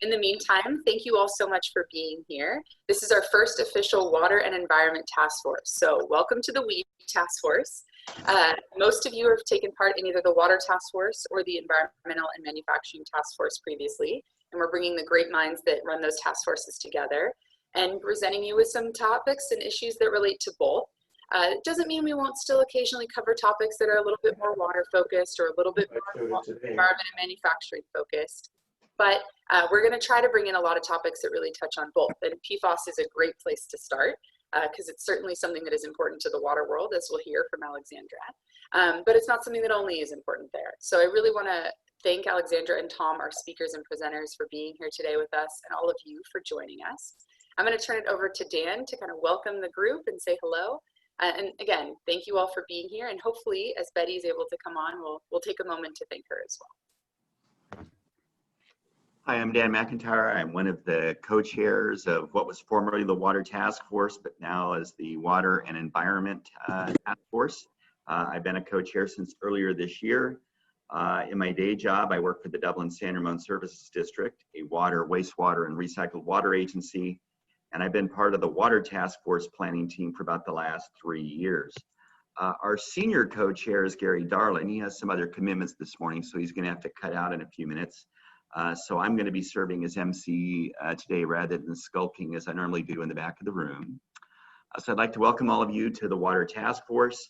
In the meantime, thank you all so much for being here. This is our first official Water and Environment Task Force. So welcome to the WE Task Force. Most of you have taken part in either the Water Task Force or the Environmental and Manufacturing Task Force previously. And we're bringing the great minds that run those task forces together and presenting you with some topics and issues that relate to both. It doesn't mean we won't still occasionally cover topics that are a little bit more water focused or a little bit more environment and manufacturing focused. But we're going to try to bring in a lot of topics that really touch on both. And PFAS is a great place to start because it's certainly something that is important to the water world, as we'll hear from Alexandra. But it's not something that only is important there. So I really want to thank Alexandra and Tom, our speakers and presenters, for being here today with us, and all of you for joining us. I'm going to turn it over to Dan to kind of welcome the group and say hello. And again, thank you all for being here. And hopefully, as Betty is able to come on, we'll take a moment to thank her as well. Hi, I'm Dan McIntyre. I'm one of the co-chairs of what was formerly the Water Task Force, but now is the Water and Environment Task Force. I've been a co-chair since earlier this year. In my day job, I work for the Dublin San Ramon Services District, a water, wastewater, and recycled water agency. And I've been part of the Water Task Force planning team for about the last 3 years. Our senior co-chair is Gary Darling. He has some other commitments this morning, so he's going to have to cut out in a few minutes. So I'm going to be serving as MC today rather than skulking as I normally do in the back of the room. So I'd like to welcome all of you to the Water Task Force.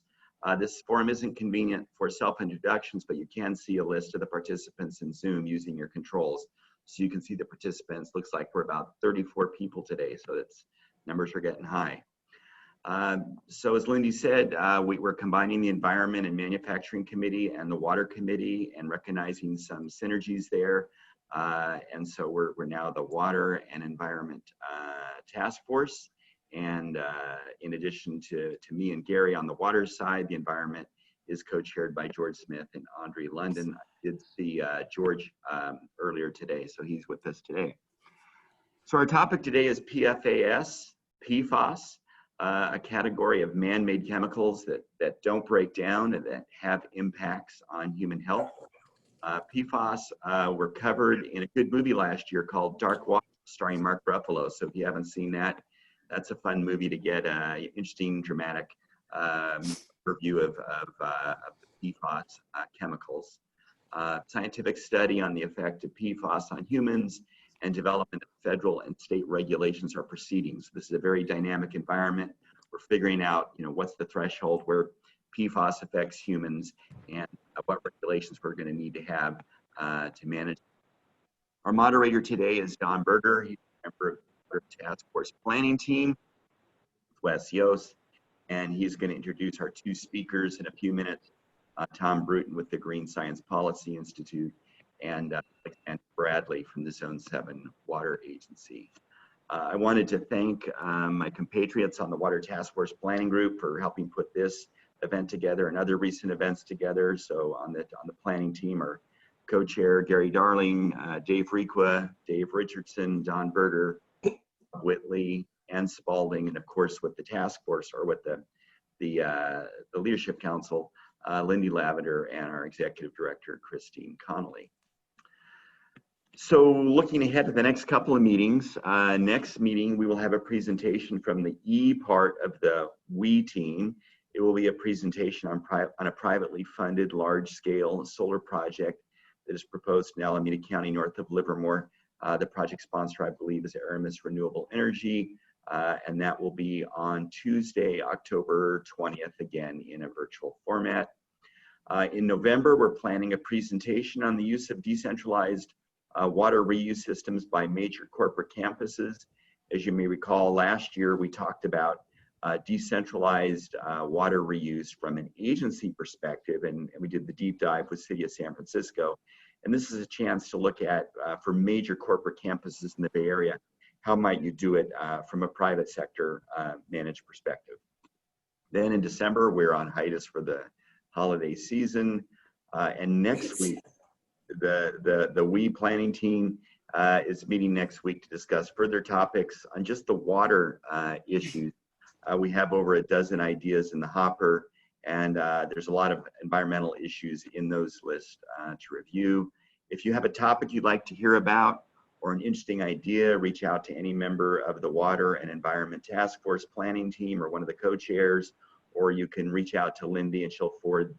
This forum isn't convenient for self-introductions, but you can see a list of the participants in Zoom using your controls. So you can see the participants. Looks like we're about 34 people today, so that's numbers are getting high. So as Lindy said, we're combining the Environment and Manufacturing Committee and the Water Committee and recognizing some synergies there. And so we're now the Water and Environment Task Force. And in addition to me and Gary on the water side, the environment is co-chaired by George Smith and Andre London. I did see George earlier today, so he's with us today. So our topic today is PFAS, PFAS, a category of man-made chemicals that don't break down and that have impacts on human health. PFAS were covered in a good movie last year called Dark Water, starring Mark Ruffalo. So if you haven't seen that, that's a fun movie to get an interesting, dramatic review of the PFAS chemicals. Scientific study on the effect of PFAS on humans and development of federal and state regulations are proceeding. So this is a very dynamic environment. We're figuring out, what's the threshold where PFAS affects humans and what regulations we're going to need to have to manage. Our moderator today is Don Berger. He's a member of the Task Force Planning Team, Wes Yost, and he's going to introduce our two speakers in a few minutes, Tom Bruton with the Green Science Policy Institute and Alexandra Bradley from the Zone 7 Water Agency. I wanted to thank my compatriots on the Water Task Force Planning Group for helping put this event together and other recent events together. So on the planning team are co-chair Gary Darling, Dave Requa, Dave Richardson, Don Berger, Whitley, and Spalding, and of course with the task force or with the Leadership Council, Lindy Lavender, and our Executive Director, Christine Connolly. So looking ahead to the next couple of meetings, next meeting we will have a presentation from the E part of the WE team. It will be a presentation on a privately funded large-scale solar project that is proposed in Alameda County north of Livermore. The project sponsor, I believe, is Aramis Renewable Energy, and that will be on Tuesday, October 20th, again in a virtual format. In November, we're planning a presentation on the use of decentralized water reuse systems by major corporate campuses. As you may recall, last year we talked about decentralized water reuse from an agency perspective, and we did the deep dive with City of San Francisco. And this is a chance to look at, for major corporate campuses in the Bay Area, how might you do it from a private sector managed perspective. Then in December, we're on hiatus for the holiday season. And next week, the WE planning team is meeting next week to discuss further topics on just the water issues. We have over a dozen ideas in the hopper, and there's a lot of environmental issues in those lists to review. If you have a topic you'd like to hear about, or an interesting idea, reach out to any member of the Water and Environment Task Force planning team or one of the co-chairs, or you can reach out to Lindy and she'll forward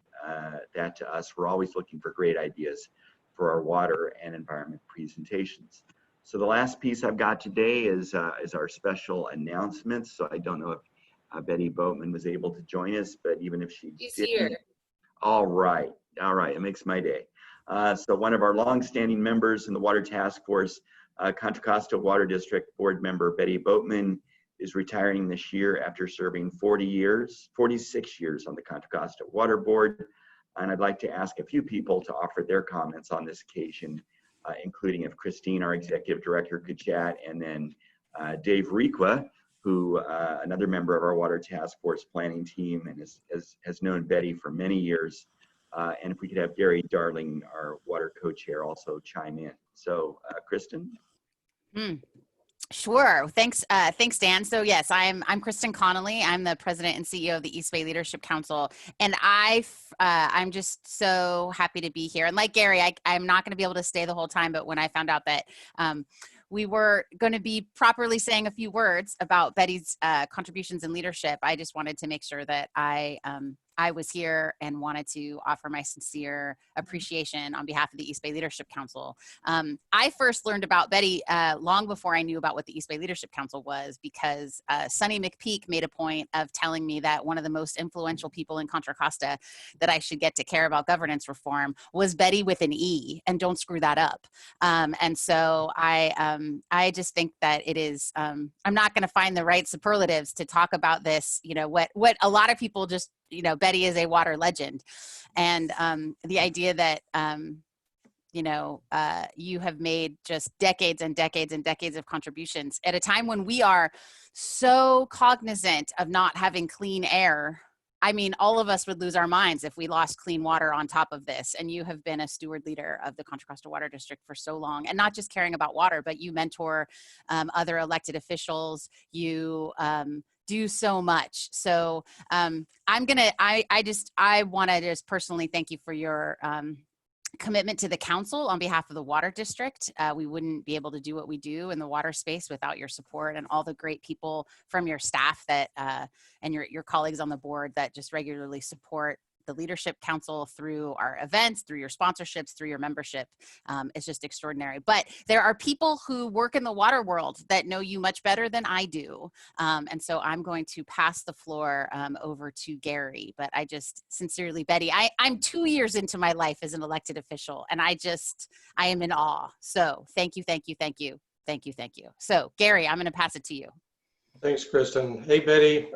that to us. We're always looking for great ideas for our water and environment presentations. So the last piece I've got today is our special announcements. So I don't know if Betty Boatman was able to join us, but even if she She's didn't, here. all right, it makes my day. So one of our longstanding members in the Water Task Force, Contra Costa Water District Board member Betty Boatman, is retiring this year after serving 46 years on the Contra Costa Water Board. And I'd like to ask a few people to offer their comments on this occasion, including if Christine, our executive director, could chat, and then Dave Requa, who another member of our Water Task Force planning team and has known Betty for many years. And if we could have Gary Darling, our water co-chair, also chime in. So Kristen? Sure. Thanks, Dan. So yes, I'm Kristen Connolly. I'm the president and CEO of the East Bay Leadership Council, and I'm just so happy to be here. And like Gary, I'm not going to be able to stay the whole time, but when I found out that we were going to be properly saying a few words about Betty's contributions and leadership, I just wanted to make sure that I was here and wanted to offer my sincere appreciation on behalf of the East Bay Leadership Council. I first learned about Betty long before I knew about what the East Bay Leadership Council was, because Sonny McPeak made a point of telling me that one of the most influential people in Contra Costa that I should get to care about governance reform was Betty with an E, and don't screw that up. And so I just think that it is, I'm not going to find the right superlatives to talk about this, what a lot of people just, Betty is a water legend. And the idea that, you have made just decades and decades and decades of contributions at a time when we are so cognizant of not having clean air. I mean, all of us would lose our minds if we lost clean water on top of this. And you have been a steward leader of the Contra Costa Water District for so long, and not just caring about water, but you mentor other elected officials. You do so much. So I want to just personally thank you for your commitment to the council on behalf of the water district. We wouldn't be able to do what we do in the water space without your support, and all the great people from your staff that and your colleagues on the board that just regularly support the Leadership Council through our events, through your sponsorships, through your membership. It's just extraordinary. But there are people who work in the water world that know you much better than I do. And so I'm going to pass the floor over to Gary. But I just sincerely, Betty, I'm 2 years into my life as an elected official, and I am in awe. So thank you, thank you, thank you, thank you, thank you. So Gary, I'm going to pass it to you. Thanks, Kristen. Hey, Betty.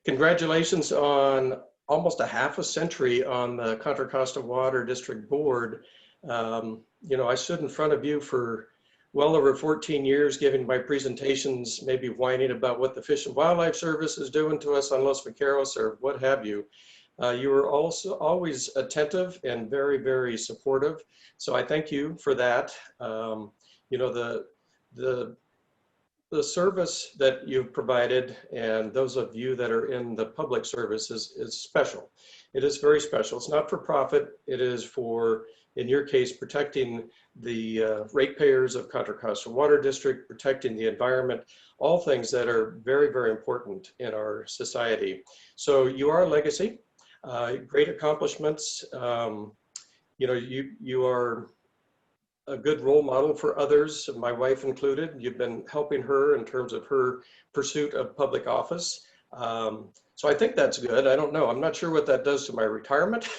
Congratulations on almost a half a century on the Contra Costa Water District Board. I stood in front of you for well over 14 years, giving my presentations, maybe whining about what the Fish and Wildlife Service is doing to us on Los Vaqueros or what have you. You were also always attentive and very, very supportive. So I thank you for that. The service that you've provided, and those of you that are in the public service, is special. It is very special. It's not for profit. It is for, in your case, protecting the ratepayers of Contra Costa Water District, protecting the environment, all things that are very, very important in our society. So you are a legacy, great accomplishments. You are a good role model for others, my wife included. You've been helping her in terms of her pursuit of public office. So I think that's good. I don't know. I'm not sure what that does to my retirement.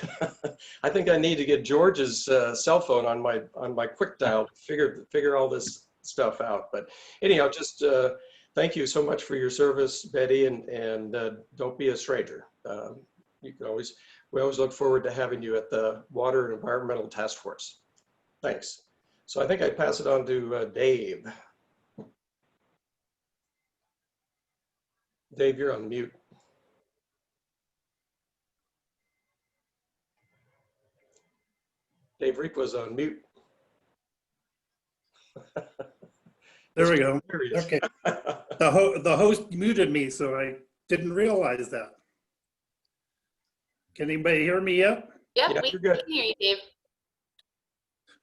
I think I need to get George's cell phone on my quick dial to figure all this stuff out. But anyhow, just thank you so much for your service, Betty, and don't be a stranger. We always look forward to having you at the Water and Environmental Task Force. Thanks. So I think I pass it on to Dave. Dave, you're on mute. Dave Reek was on mute. There we go. Okay. The host muted me, so I didn't realize that. Can anybody hear me yet? Yep, Yeah, we you're good. can hear you, Dave.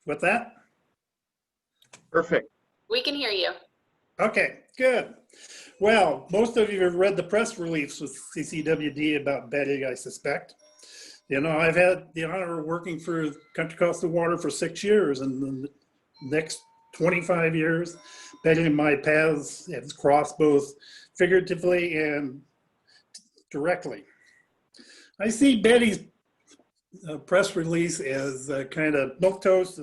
What's that? Perfect. We can hear you. Okay, good. Well, most of you have read the press release with CCWD about Betty, I suspect. You know, I've had the honor of working for Country Coastal Water for 6 years, and the next 25 years, Betty and my paths have crossed both figuratively and directly. I see Betty's press release as kind of milquetoast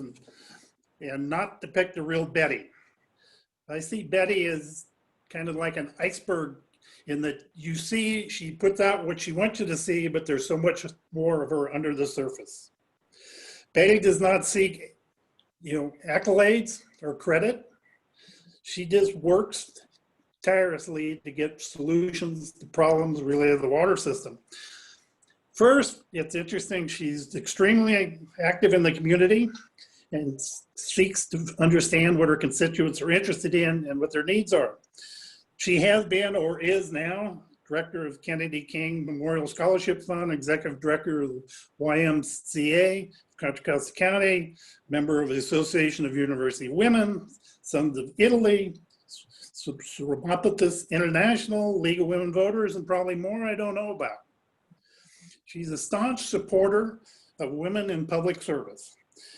and not depict the real Betty. I see Betty as kind of like an iceberg in that you see she puts out what she wants you to see, but there's so much more of her under the surface. Betty does not seek, accolades or credit. She just works tirelessly to get solutions to problems related to the water system. First, it's interesting, she's extremely active in the community and seeks to understand what her constituents are interested in and what their needs are. She has been or is now director of Kennedy King Memorial Scholarship Fund, executive director of the YMCA, Contra Costa County, member of the Association of University Women, Sons of Italy, Subramapatis International, League of Women Voters, and probably more I don't know about. She's a staunch supporter of women in public service.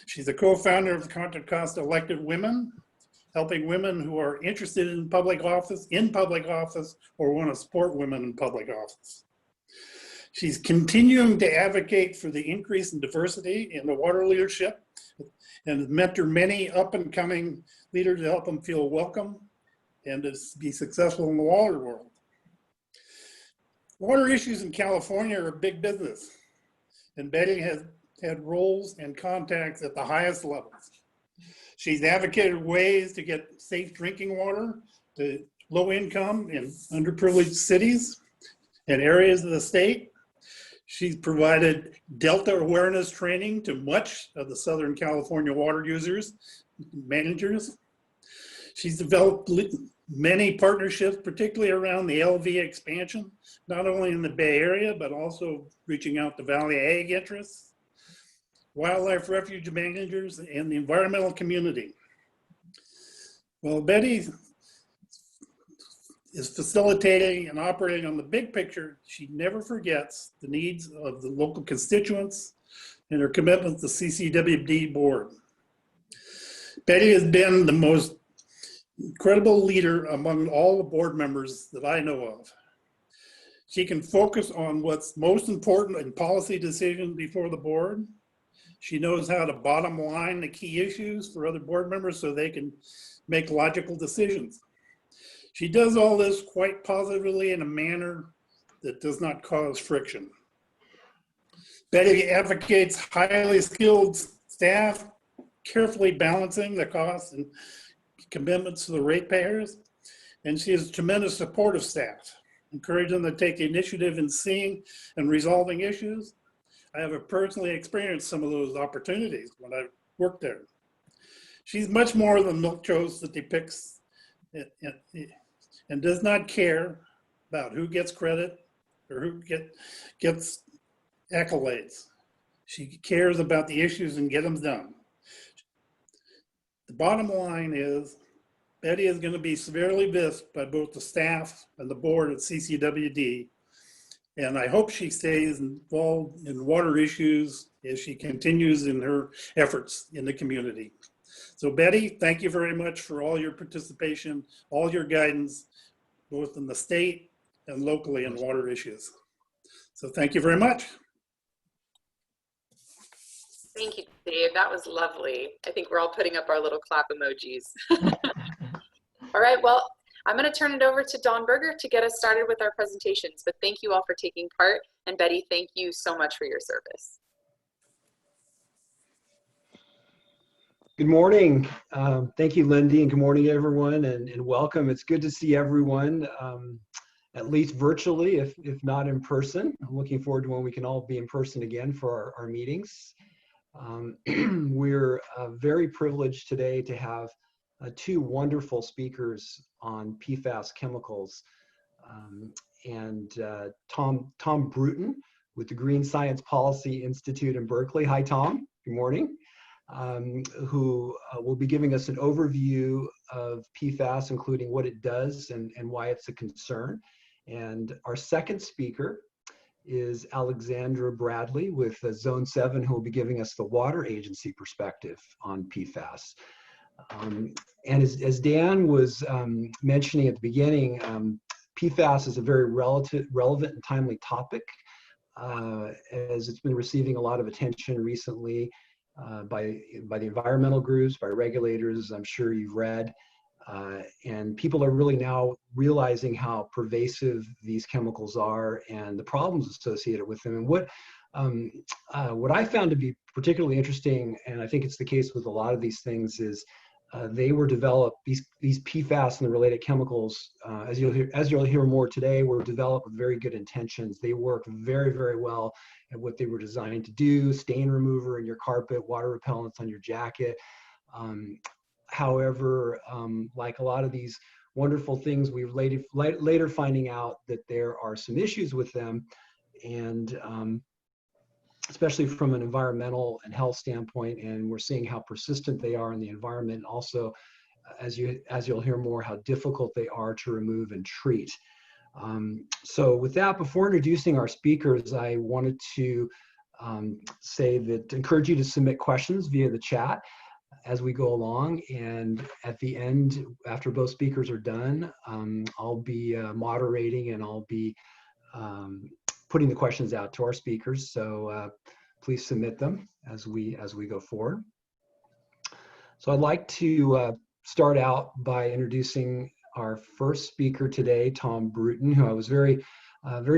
She's a co-founder of Contra Costa Elected Women, helping women who are interested in public office, or want to support women in public office. She's continuing to advocate for the increase in diversity in the water leadership and mentor many up and coming leaders to help them feel welcome and to be successful in the water world. Water issues in California are a big business, and Betty has had roles and contacts at the highest levels. She's advocated ways to get safe drinking water to low income and underprivileged cities and areas of the state. She's provided Delta awareness training to much of the Southern California water users, managers. She's developed many partnerships, particularly around the LV expansion, not only in the Bay Area, but also reaching out to Valley Ag interests, wildlife refuge managers, and the environmental community. Well, Betty is facilitating and operating on the big picture. She never forgets the needs of the local constituents and her commitment to the CCWD board. Betty has been the most incredible leader among all the board members that I know of. She can focus on what's most important in policy decisions before the board. She knows how to bottom line the key issues for other board members so they can make logical decisions. She does all this quite positively in a manner that does not cause friction. Betty advocates highly skilled staff, carefully balancing the costs and commitments to the ratepayers, and she has tremendous support of staff, encouraging them to take the initiative in seeing and resolving issues. I have personally experienced some of those opportunities when I worked there. She's much more than milquetoast that depicts and does not care about who gets credit or who gets accolades. She cares about the issues and get them done. The bottom line is Betty is going to be severely missed by both the staff and the board at CCWD. And I hope she stays involved in water issues as she continues in her efforts in the community. So Betty, thank you very much for all your participation, all your guidance, both in the state and locally in water issues. So thank you very much. Thank you, Dave. That was lovely. I think we're all putting up our little clap emojis. All right, well, I'm going to turn it over to Dawn Berger to get us started with our presentations, but thank you all for taking part. And Betty, thank you so much for your service. Good morning. Thank you, Lindy, and good morning, everyone, and welcome. It's good to see everyone, at least virtually, if not in person. I'm looking forward to when we can all be in person again for our meetings. We're very privileged today to have two wonderful speakers on PFAS chemicals, and Tom Bruton with the Green Science Policy Institute in Berkeley. Hi, Tom. Good morning. who will be giving us an overview of PFAS, including what it does and why it's a concern. And our second speaker is Alexandra Bradley with Zone 7, who will be giving us the water agency perspective on PFAS. And as Dan was mentioning at the beginning, PFAS is a very relevant and timely topic, as it's been receiving a lot of attention recently by the environmental groups, by regulators, I'm sure you've read. And people are really now realizing how pervasive these chemicals are and the problems associated with them. And what I found to be particularly interesting, and I think it's the case with a lot of these things, is they were developed, these PFAS and the related chemicals, as you'll hear more today, were developed with very good intentions. They work very, very well at what they were designed to do: stain remover in your carpet, water repellents on your jacket. However, like a lot of these wonderful things, we're later finding out that there are some issues with them, and especially from an environmental and health standpoint, and we're seeing how persistent they are in the environment. Also, as you'll hear more, how difficult they are to remove and treat. So with that, before introducing our speakers, I wanted to encourage you to submit questions via the chat as we go along, and at the end, after both speakers are done, I'll be moderating, and I'll be putting the questions out to our speakers. So please submit them as we go forward. So I'd like to start out by introducing our first speaker today, Tom Bruton, who I was very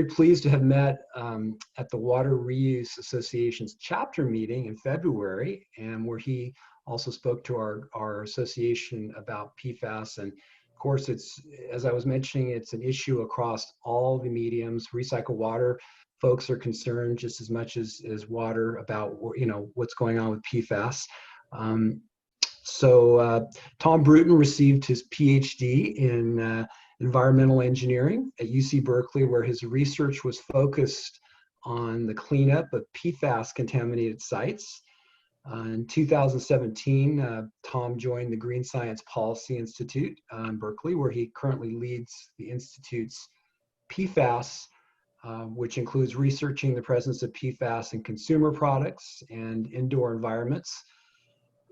pleased to have met at the Water Reuse Association's chapter meeting in February, and where he also spoke to our association about PFAS. And of course, it's, as I was mentioning, it's an issue across all the mediums. Recycled water folks are concerned just as much as water about, you know, what's going on with PFAS. Tom Bruton received his Ph.D. in environmental engineering at UC Berkeley, where his research was focused on the cleanup of PFAS-contaminated sites. In 2017, Tom joined the Green Science Policy Institute in Berkeley, where he currently leads the Institute's PFAS, which includes researching the presence of PFAS in consumer products and indoor environments.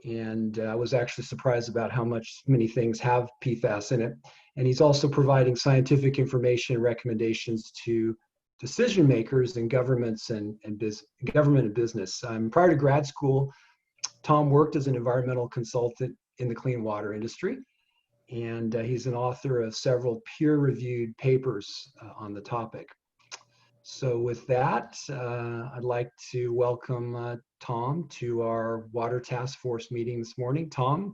And I was actually surprised about how many things have PFAS in it. And he's also providing scientific information and recommendations to decision makers in governments and government and business. Prior to grad school, Tom worked as an environmental consultant in the clean water industry, and he's an author of several peer-reviewed papers on the topic. So with that, I'd like to welcome Tom to our Water Task Force meeting this morning. Tom,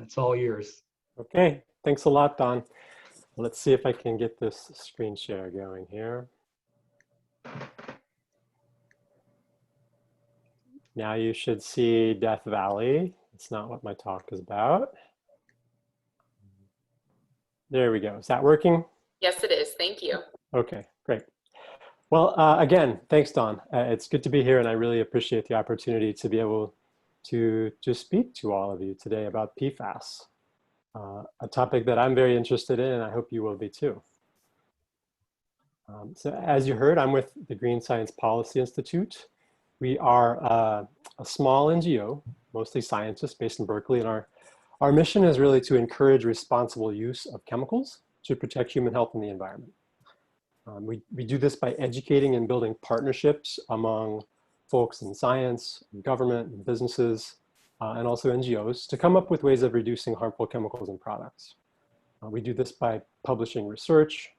it's all yours. Okay, thanks a lot, Don. Let's see if I can get this screen share going here. Now you should see Death Valley. It's not what my talk is about. There we go. Is that working? Yes, it is. Thank you. Okay, great. Well, again, thanks, Don. It's good to be here, and I really appreciate the opportunity to be able to speak to all of you today about PFAS, a topic that I'm very interested in, and I hope you will be too. So as you heard, I'm with the Green Science Policy Institute. We are a small NGO, mostly scientists based in Berkeley, and our mission is really to encourage responsible use of chemicals to protect human health and the environment. We do this by educating and building partnerships among folks in science, government, and businesses, and also NGOs to come up with ways of reducing harmful chemicals and products. We do this by publishing research,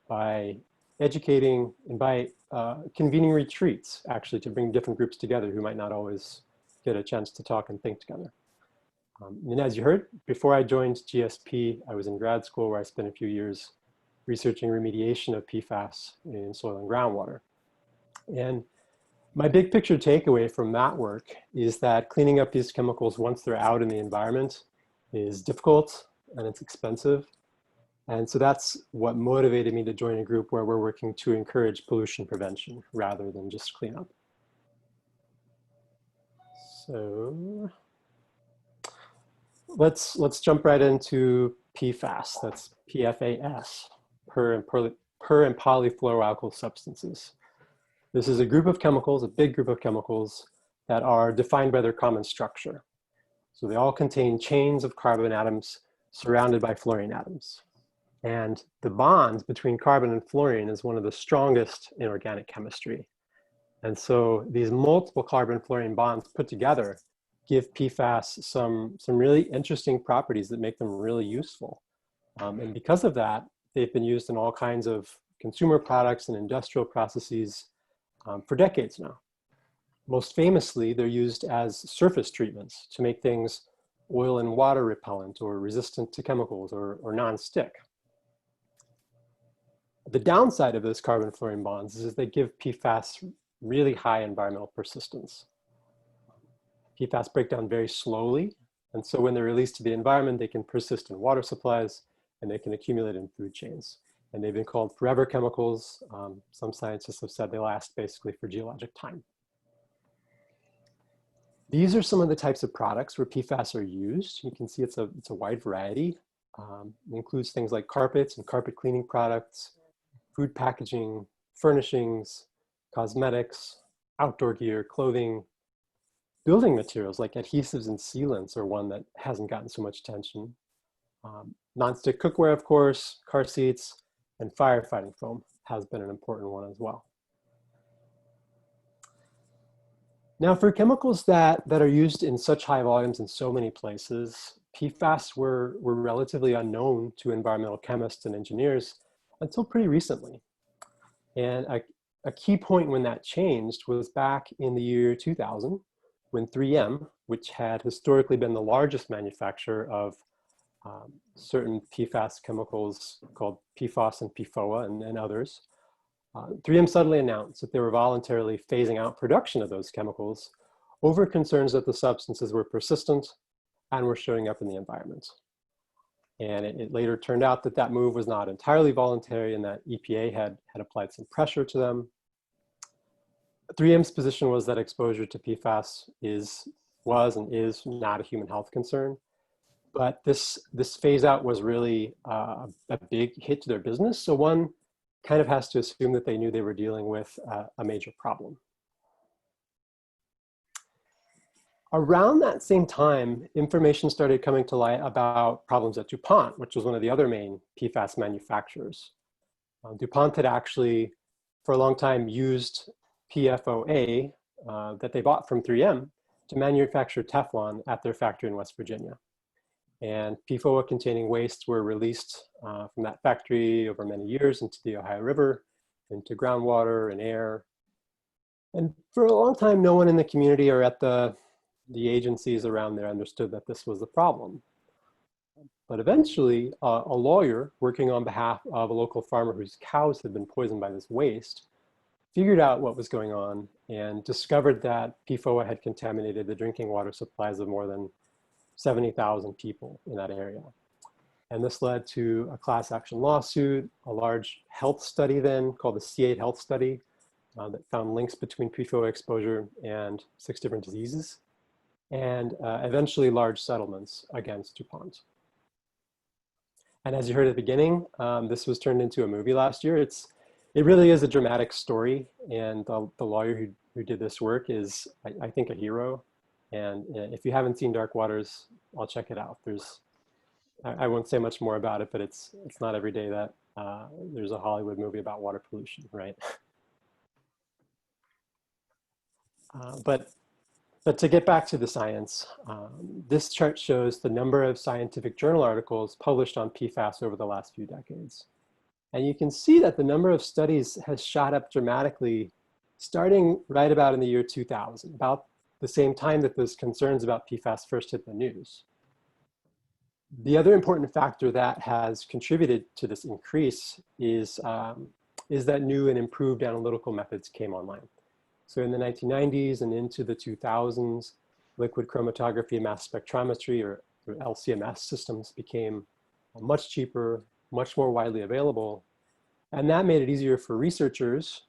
by educating, and by convening retreats, actually, to bring different groups together who might not always get a chance to talk and think together. And as you heard, before I joined GSP, I was in grad school where I spent a few years researching remediation of PFAS in soil and groundwater. And my big picture takeaway from that work is that cleaning up these chemicals once they're out in the environment is difficult and it's expensive. And so that's what motivated me to join a group where we're working to encourage pollution prevention rather than just cleanup. So let's jump right into PFAS. That's PFAS, per and polyfluoroalkyl substances. This is a group of chemicals, a big group of chemicals that are defined by their common structure. So they all contain chains of carbon atoms surrounded by fluorine atoms. And the bonds between carbon and fluorine is one of the strongest in organic chemistry. And so these multiple carbon-fluorine bonds put together give PFAS some really interesting properties that make them really useful. And because of that, they've been used in all kinds of consumer products and industrial processes for decades now. Most famously, they're used as surface treatments to make things oil and water repellent or resistant to chemicals or non-stick. The downside of those carbon-fluorine bonds is they give PFAS really high environmental persistence. PFAS break down very slowly, and so when they're released to the environment, they can persist in water supplies and they can accumulate in food chains. And they've been called forever chemicals. Some scientists have said they last basically for geologic time. These are some of the types of products where PFAS are used. You can see it's a wide variety. It includes things like carpets and carpet cleaning products, food packaging, furnishings, cosmetics, outdoor gear, clothing. Building materials like adhesives and sealants are one that hasn't gotten so much attention. Non-stick cookware, of course, car seats, and firefighting foam has been an important one as well. Now, for chemicals that are used in such high volumes in so many places, PFAS were relatively unknown to environmental chemists and engineers until pretty recently. And a key point when that changed was back in the year 2000, when 3M, which had historically been the largest manufacturer of certain PFAS chemicals called PFAS and PFOA and others, 3M suddenly announced that they were voluntarily phasing out production of those chemicals over concerns that the substances were persistent and were showing up in the environment. And it later turned out that that move was not entirely voluntary and that EPA had applied some pressure to them. 3M's position was that exposure to PFAS was and is not a human health concern. But this phase out was really a big hit to their business. So one kind of has to assume that they knew they were dealing with a major problem. Around that same time, information started coming to light about problems at DuPont, which was one of the other main PFAS manufacturers. DuPont had actually, for a long time, used PFOA that they bought from 3M to manufacture Teflon at their factory in West Virginia. And PFOA containing wastes were released from that factory over many years into the Ohio River, into groundwater and air. And for a long time, no one in the community or at the agencies around there understood that this was a problem. But eventually, a lawyer working on behalf of a local farmer whose cows had been poisoned by this waste figured out what was going on and discovered that PFOA had contaminated the drinking water supplies of more than 70,000 people in that area. And this led to a class action lawsuit, a large health study then called the C8 health study that found links between PFOA exposure and 6 different diseases, and eventually large settlements against DuPont. And as you heard at the beginning, this was turned into a movie last year. It really is a dramatic story, and the lawyer who did this work is, I think, a hero. And if you haven't seen Dark Waters, I'll check it out. I won't say much more about it, but it's not every day that there's a Hollywood movie about water pollution, right? But to get back to the science, this chart shows the number of scientific journal articles published on PFAS over the last few decades. And you can see that the number of studies has shot up dramatically starting right about in the year 2000, about the same time that those concerns about PFAS first hit the news. The other important factor that has contributed to this increase is that new and improved analytical methods came online. So in the 1990s and into the 2000s, liquid chromatography and mass spectrometry, or LC-MS systems, became much cheaper, much more widely available. And that made it easier for researchers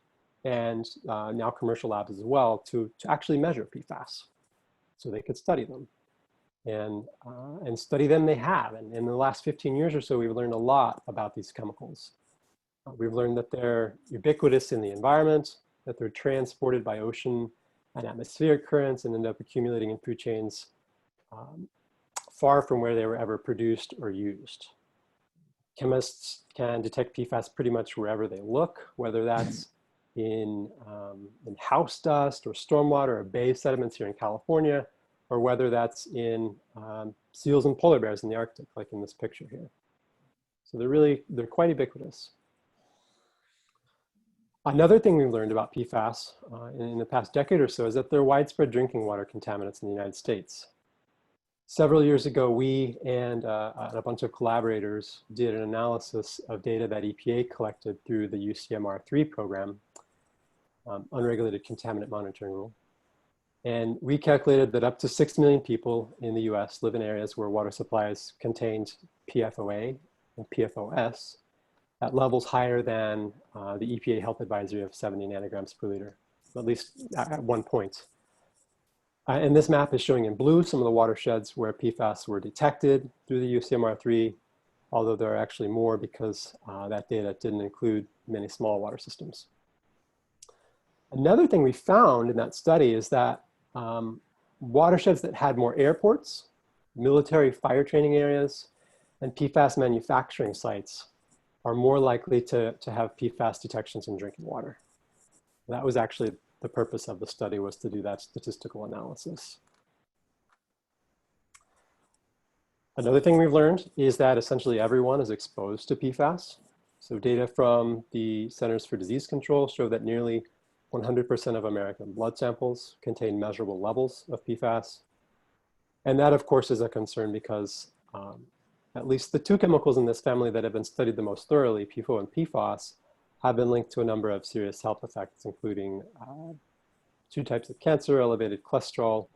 and now commercial labs as well to actually measure PFAS so they could study them. and study them they have. And in the last 15 years or so, we've learned a lot about these chemicals. We've learned that they're ubiquitous in the environment, that they're transported by ocean and atmospheric currents and end up accumulating in food chains far from where they were ever produced or used. Chemists can detect PFAS pretty much wherever they look, whether that's in house dust or stormwater or bay sediments here in California, or whether that's in seals and polar bears in the Arctic, like in this picture here. So they're quite ubiquitous. Another thing we've learned about PFAS in the past decade or so is that they're widespread drinking water contaminants in the United States. Several years ago, we and a bunch of collaborators did an analysis of data that EPA collected through the UCMR3 program, Unregulated Contaminant Monitoring Rule. And we calculated that up to 6 million people in the US live in areas where water supplies contained PFOA and PFOS at levels higher than the EPA health advisory of 70 nanograms per liter, at least at one point. And this map is showing in blue some of the watersheds where PFAS were detected through the UCMR3, although there are actually more because that data didn't include many small water systems. Another thing we found in that study is that watersheds that had more airports, military fire training areas, and PFAS manufacturing sites are more likely to have PFAS detections in drinking water. That was actually the purpose of the study, was to do that statistical analysis. Another thing we've learned is that essentially everyone is exposed to PFAS. So data from the Centers for Disease Control show that nearly 100% of American blood samples contain measurable levels of PFAS. And that, of course, is a concern because at least the two chemicals in this family that have been studied the most thoroughly, PFOA and PFAS, have been linked to a number of serious health effects, including 2 types of cancer, elevated cholesterol,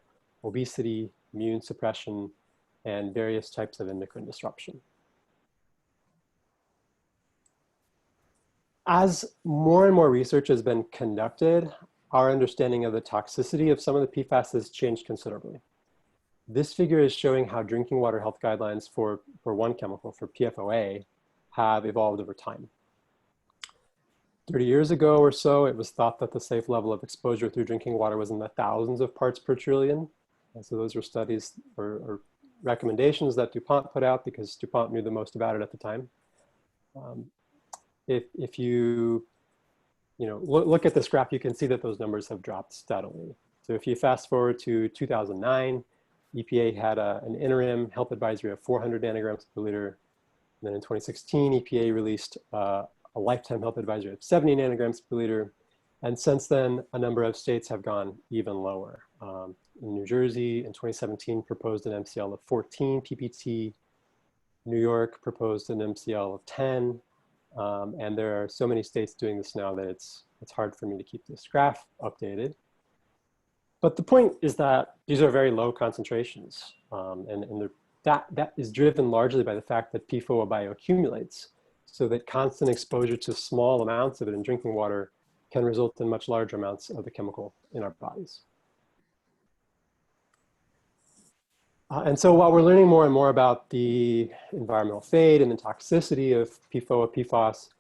obesity, immune suppression, and various types of endocrine disruption. As more and more research has been conducted, our understanding of the toxicity of some of the PFAS has changed considerably. This figure is showing how drinking water health guidelines for one chemical, for PFOA, have evolved over time. 30 years ago or so, it was thought that the safe level of exposure through drinking water was in the thousands of parts per trillion. And so those were studies or recommendations that DuPont put out because DuPont knew the most about it at the time. If you look at this graph, you can see that those numbers have dropped steadily. So if you fast forward to 2009, EPA had an interim health advisory of 400 nanograms per liter. And then in 2016, EPA released a lifetime health advisory of 70 nanograms per liter. And since then, a number of states have gone even lower. In New Jersey, in 2017, proposed an MCL of 14 ppt. New York proposed an MCL of 10. And there are so many states doing this now that it's hard for me to keep this graph updated. But the point is that these are very low concentrations. And that is driven largely by the fact that PFOA bioaccumulates, so that constant exposure to small amounts of it in drinking water can result in much larger amounts of the chemical in our bodies. And so while we're learning more and more about the environmental fate and the toxicity of PFOA, PFAS,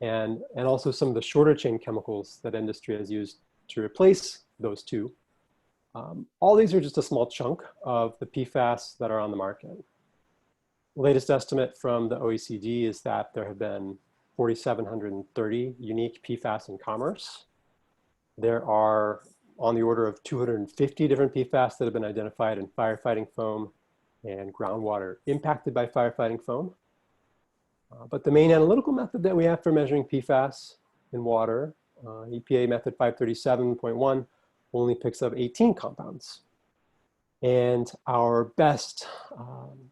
and also some of the shorter chain chemicals that industry has used to replace those two, all these are just a small chunk of the PFAS that are on the market. The latest estimate from the OECD is that there have been 4,730 unique PFAS in commerce. There are on the order of 250 different PFAS that have been identified in firefighting foam and groundwater impacted by firefighting foam. But the main analytical method that we have for measuring PFAS in water, EPA method 537.1, only picks up 18 compounds. And our best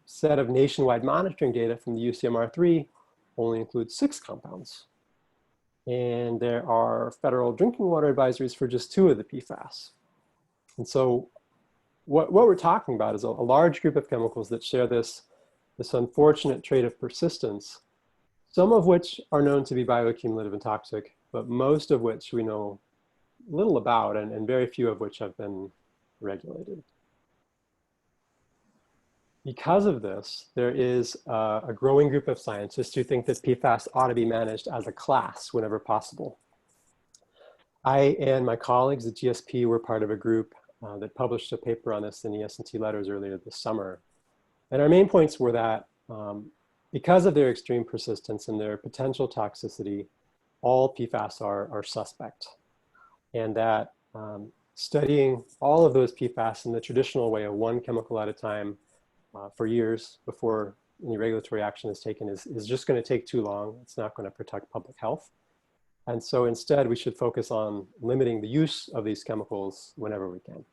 set of nationwide monitoring data from the UCMR3 only includes 6 compounds. And there are federal drinking water advisories for just 2 of the PFAS. And so what we're talking about is a large group of chemicals that share this unfortunate trait of persistence, some of which are known to be bioaccumulative and toxic, but most of which we know little about, and very few of which have been regulated. Because of this, there is a growing group of scientists who think that PFAS ought to be managed as a class whenever possible. I and my colleagues at GSP were part of a group that published a paper on this in the S&T Letters earlier this summer. And our main points were that because of their extreme persistence and their potential toxicity, all PFAS are suspect. And that studying all of those PFAS in the traditional way of one chemical at a time for years before any regulatory action is taken is just going to take too long. It's not going to protect public health. And so instead, we should focus on limiting the use of these chemicals whenever we can.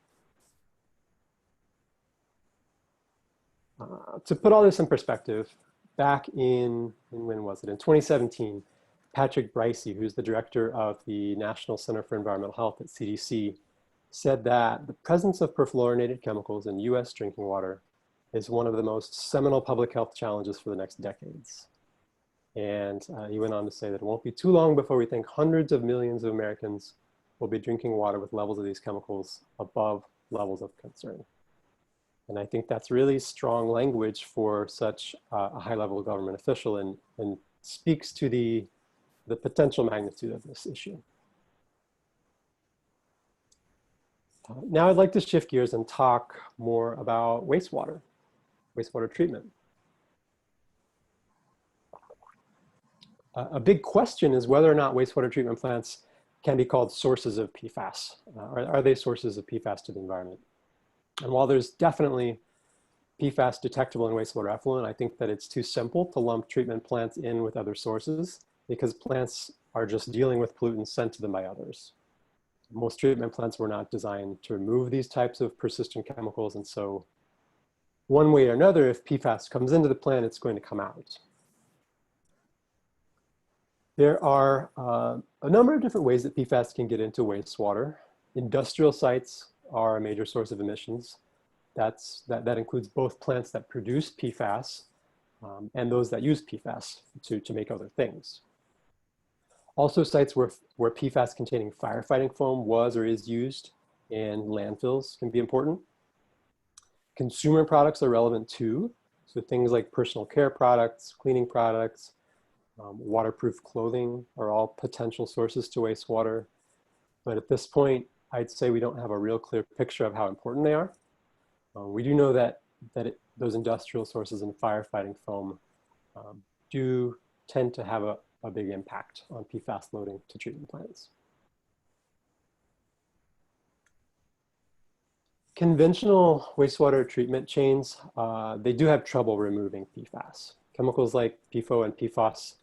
To put all this in perspective, back in when was it? In 2017, Patrick Bricey, who's the director of the National Center for Environmental Health at CDC, said that the presence of perfluorinated chemicals in US drinking water is one of the most seminal public health challenges for the next decades. And he went on to say that it won't be too long before we think hundreds of millions of Americans will be drinking water with levels of these chemicals above levels of concern. And I think that's really strong language for such a high-level government official and speaks to the potential magnitude of this issue. Now I'd like to shift gears and talk more about wastewater treatment. A big question is whether or not wastewater treatment plants can be called sources of PFAS. Are they sources of PFAS to the environment? And while there's definitely PFAS detectable in wastewater effluent, I think that it's too simple to lump treatment plants in with other sources because plants are just dealing with pollutants sent to them by others. Most treatment plants were not designed to remove these types of persistent chemicals, and so one way or another, if PFAS comes into the plant, it's going to come out. There are a number of different ways that PFAS can get into wastewater. Industrial sites are a major source of emissions. That includes both plants that produce PFAS and those that use PFAS to make other things. Also, sites where PFAS-containing firefighting foam was or is used in landfills can be important. Consumer products are relevant too. So things like personal care products, cleaning products, waterproof clothing are all potential sources to wastewater. But at this point, I'd say we don't have a real clear picture of how important they are. We do know that those industrial sources and firefighting foam do tend to have a big impact on PFAS loading to treatment plants. Conventional wastewater treatment chains, they do have trouble removing PFAS. Chemicals like PFOA and PFAS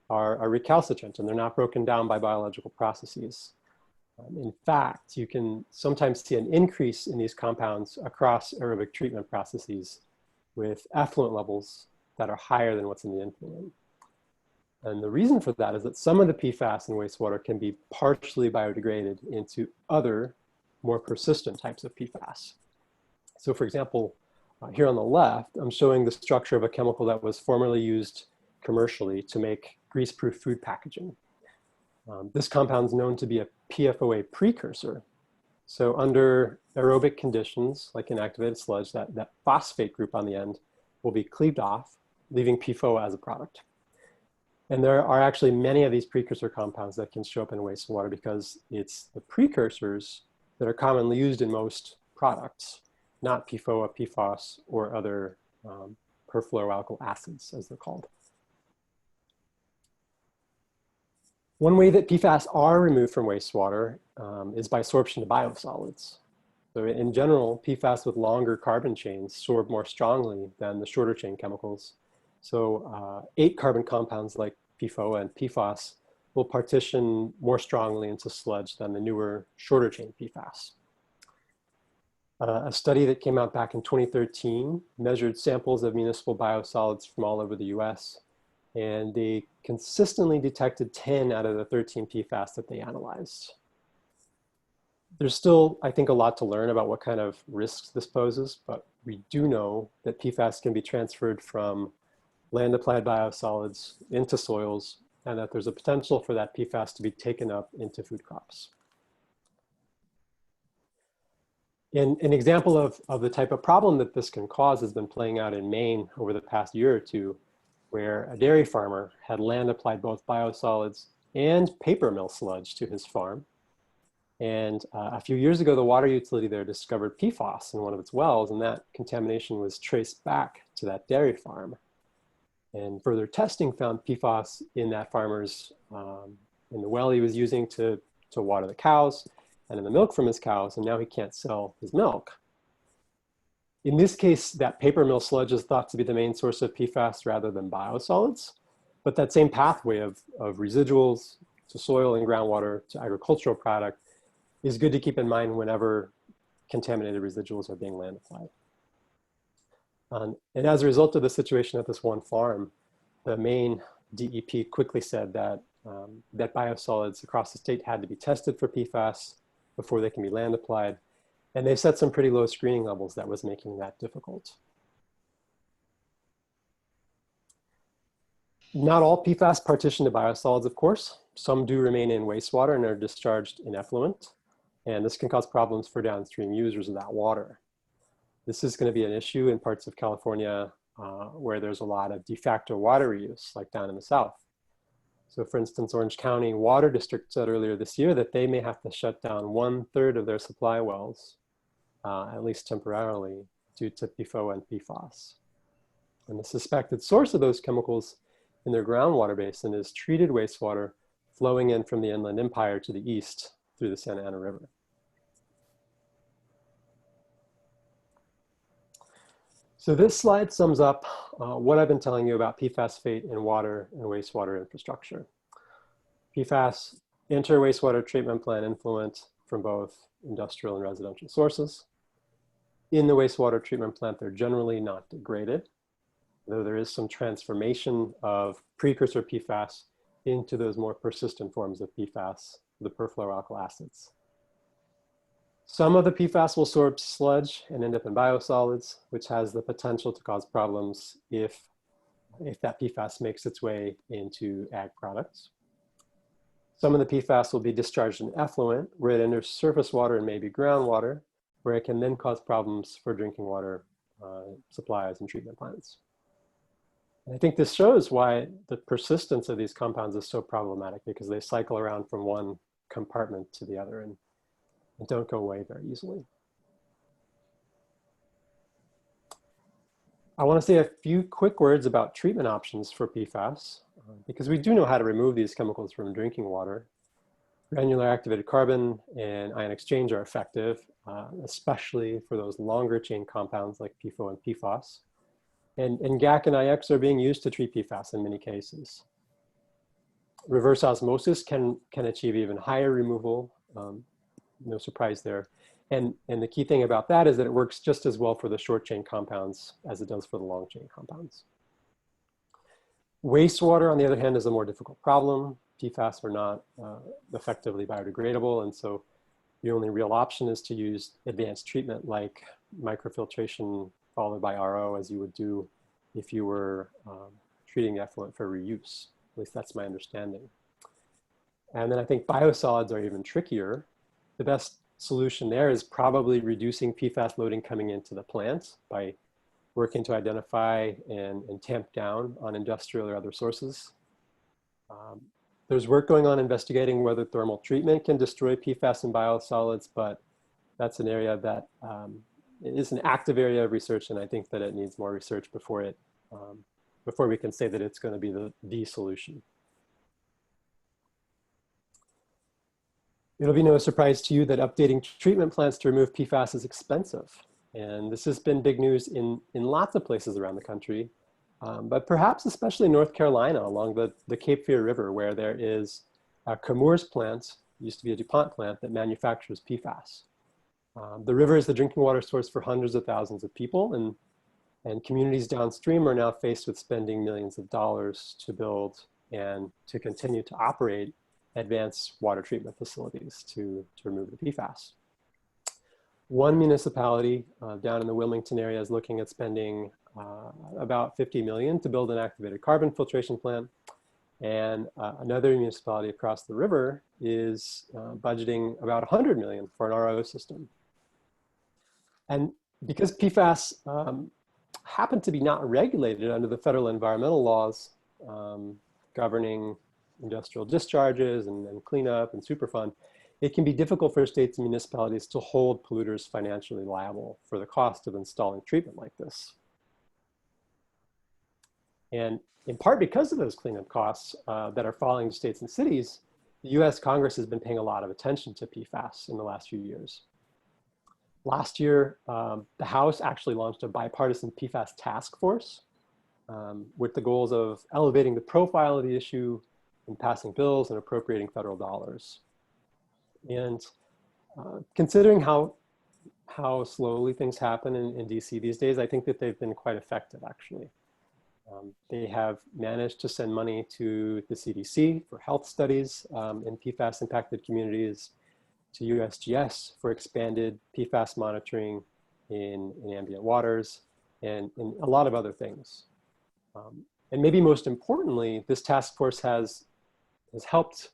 are recalcitrant and they're not broken down by biological processes. In fact, you can sometimes see an increase in these compounds across aerobic treatment processes with effluent levels that are higher than what's in the influent. And the reason for that is that some of the PFAS in wastewater can be partially biodegraded into other, more persistent types of PFAS. So for example, here on the left, I'm showing the structure of a chemical that was formerly used commercially to make grease-proof food packaging. This compound is known to be a PFOA precursor. So under aerobic conditions, like inactivated sludge, that phosphate group on the end will be cleaved off, leaving PFOA as a product. And there are actually many of these precursor compounds that can show up in wastewater because it's the precursors that are commonly used in most products, not PFOA, PFAS, or other perfluoroalkyl acids, as they're called. One way that PFAS are removed from wastewater is by sorption to biosolids. So in general, PFAS with longer carbon chains sorb more strongly than the shorter chain chemicals. So 8 carbon compounds like PFOA and PFAS will partition more strongly into sludge than the newer shorter chain PFAS. A study that came out back in 2013 measured samples of municipal biosolids from all over the US, and they consistently detected 10 out of the 13 PFAS that they analyzed. There's still, I think, a lot to learn about what kind of risks this poses, but we do know that PFAS can be transferred from land-applied biosolids into soils, and that there's a potential for that PFAS to be taken up into food crops. An example of the type of problem that this can cause has been playing out in Maine over the past year or two, where a dairy farmer had land applied both biosolids and paper mill sludge to his farm. And a few years ago, the water utility there discovered PFAS in one of its wells, and that contamination was traced back to that dairy farm. And further testing found PFAS in that farmer's, in the well he was using to water the cows and in the milk from his cows, and now he can't sell his milk. In this case, that paper mill sludge is thought to be the main source of PFAS rather than biosolids, but that same pathway of residuals to soil and groundwater to agricultural product is good to keep in mind whenever contaminated residuals are being land applied. And as a result of the situation at this one farm, the Maine DEP quickly said that, that biosolids across the state had to be tested for PFAS before they can be land applied. And they set some pretty low screening levels that was making that difficult. Not all PFAS partition to biosolids, of course. Some do remain in wastewater and are discharged in effluent. And this can cause problems for downstream users of that water. This is going to be an issue in parts of California where there's a lot of de facto water reuse, like down in the south. So for instance, Orange County Water District said earlier this year that they may have to shut down 1/3 of their supply wells, at least temporarily, due to PFOA and PFAS. And the suspected source of those chemicals in their groundwater basin is treated wastewater flowing in from the Inland Empire to the east through the Santa Ana River. So this slide sums up what I've been telling you about PFAS fate in water and wastewater infrastructure. PFAS enter wastewater treatment plant influent from both industrial and residential sources. In the wastewater treatment plant, they're generally not degraded, though there is some transformation of precursor PFAS into those more persistent forms of PFAS, the perfluoroalkyl acids. Some of the PFAS will absorb sludge and end up in biosolids, which has the potential to cause problems if that PFAS makes its way into ag products. Some of the PFAS will be discharged in effluent, where it enters surface water and maybe groundwater, where it can then cause problems for drinking water supplies and treatment plants. And I think this shows why the persistence of these compounds is so problematic, because they cycle around from one compartment to the other and don't go away very easily. I want to say a few quick words about treatment options for PFAS, because we do know how to remove these chemicals from drinking water. Granular activated carbon and ion exchange are effective, especially for those longer chain compounds like PFOA and PFAS. And GAC and IX are being used to treat PFAS in many cases. Reverse osmosis can achieve even higher removal, no surprise there. And the key thing about that is that it works just as well for the short chain compounds as it does for the long chain compounds. Wastewater, on the other hand, is a more difficult problem. PFAS are not effectively biodegradable, and so the only real option is to use advanced treatment like microfiltration followed by RO, as you would do if you were treating effluent for reuse. At least that's my understanding. And then I think biosolids are even trickier. The best solution there is probably reducing PFAS loading coming into the plant by working to identify and tamp down on industrial or other sources. There's work going on investigating whether thermal treatment can destroy PFAS in biosolids, but that's an area that it is an active area of research, and I think that it needs more research before we can say that it's going to be the solution. It'll be no surprise to you that updating treatment plants to remove PFAS is expensive. And this has been big news in lots of places around the country, but perhaps especially North Carolina along the Cape Fear River, where there is a Chemours plant, used to be a DuPont plant, that manufactures PFAS. The river is the drinking water source for hundreds of thousands of people, and communities downstream are now faced with spending millions of dollars to build and to continue to operate advanced water treatment facilities to remove the PFAS. One municipality down in the Wilmington area is looking at spending about $50 million to build an activated carbon filtration plant. And another municipality across the river is budgeting about $100 million for an RO system. And because PFAS happen to be not regulated under the federal environmental laws governing industrial discharges and cleanup and Superfund, it can be difficult for states and municipalities to hold polluters financially liable for the cost of installing treatment like this. And in part because of those cleanup costs that are falling to states and cities, the US Congress has been paying a lot of attention to PFAS in the last few years. Last year, the House actually launched a bipartisan PFAS task force with the goals of elevating the profile of the issue and passing bills and appropriating federal dollars. And considering how slowly things happen in DC these days, I think that they've been quite effective, actually. They have managed to send money to the CDC for health studies in PFAS impacted communities, to USGS for expanded PFAS monitoring in ambient waters, and a lot of other things. And maybe most importantly, this task force has helped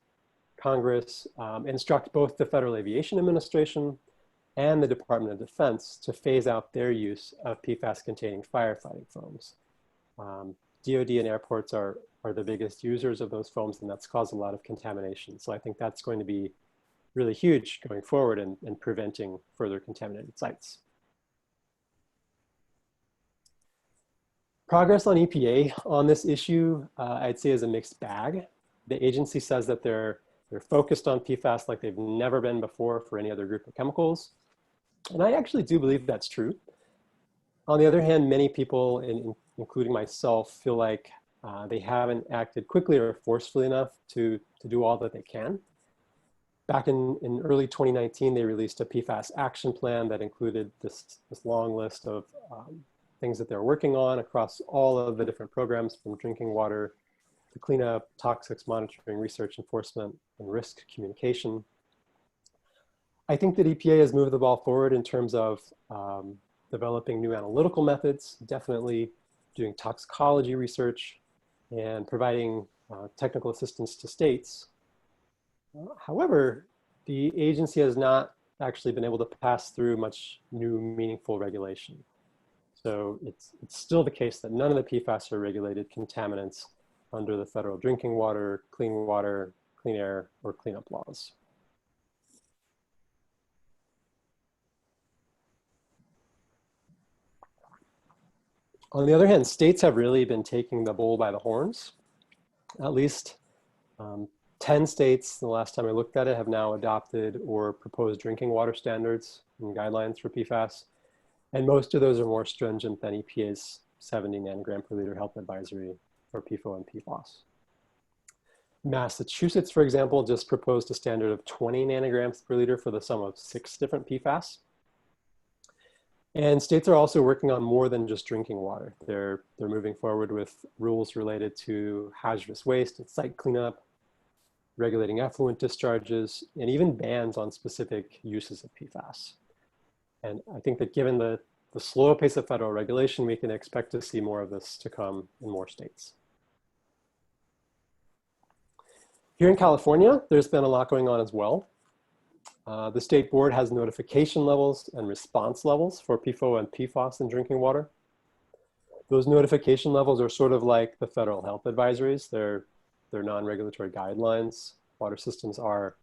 Congress instruct both the Federal Aviation Administration and the Department of Defense to phase out their use of PFAS-containing firefighting foams. DoD and airports are the biggest users of those foams, and that's caused a lot of contamination. So I think that's going to be really huge going forward in preventing further contaminated sites. Progress on EPA on this issue, I'd say, is a mixed bag. The agency says that they're focused on PFAS like they've never been before for any other group of chemicals. And I actually do believe that's true. On the other hand, many people, including myself, feel like they haven't acted quickly or forcefully enough to do all that they can. Back in early 2019, they released a PFAS action plan that included this long list of things that they're working on across all of the different programs, from drinking water to cleanup, toxics monitoring, research enforcement, and risk communication. I think that EPA has moved the ball forward in terms of developing new analytical methods, definitely doing toxicology research, and providing technical assistance to states. However, the agency has not actually been able to pass through much new meaningful regulation. So it's still the case that none of the PFAS are regulated contaminants under the federal drinking water, clean air, or cleanup laws. On the other hand, states have really been taking the bull by the horns. At least 10 states, the last time I looked at it, have now adopted or proposed drinking water standards and guidelines for PFAS. And most of those are more stringent than EPA's 70 nanogram per liter health advisory for PFOA and PFOS. Massachusetts, for example, just proposed a standard of 20 nanograms per liter for the sum of 6 different PFAS. And states are also working on more than just drinking water. They're moving forward with rules related to hazardous waste and site cleanup, regulating effluent discharges, and even bans on specific uses of PFAS. And I think that given the slow pace of federal regulation, we can expect to see more of this to come in more states. Here in California, there's been a lot going on as well. The state board has notification levels and response levels for PFOA and PFOS in drinking water. Those notification levels are sort of like the federal health advisories. They're non-regulatory guidelines. Water systems are,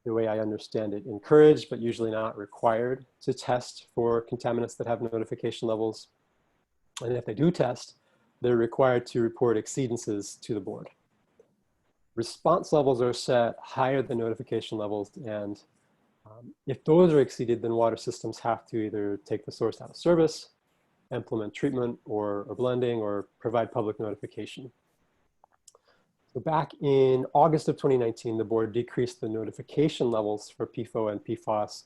the way I understand it, encouraged, but usually not required to test for contaminants that have notification levels. And if they do test, they're required to report exceedances to the board. Response levels are set higher than notification levels, and if those are exceeded, then water systems have to either take the source out of service, implement treatment or blending, or provide public notification. So back in August of 2019, the board decreased the notification levels for PFOA and PFOS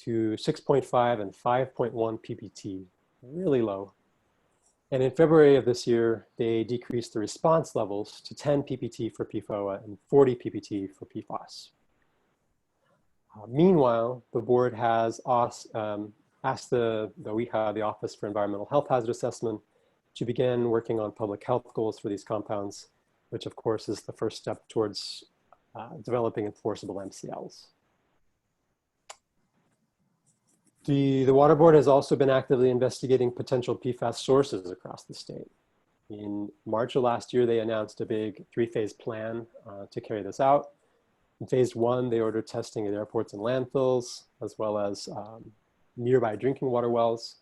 to 6.5 and 5.1 ppt, really low. And in February of this year, they decreased the response levels to 10 ppt for PFOA and 40 ppt for PFOS. Meanwhile, the board has asked the WEHA, the Office for Environmental Health Hazard Assessment, to begin working on public health goals for these compounds, which of course is the first step towards developing enforceable MCLs. The Water Board has also been actively investigating potential PFAS sources across the state. In March of last year, they announced a big 3-phase plan to carry this out. In phase 1, they ordered testing at airports and landfills, as well as nearby drinking water wells.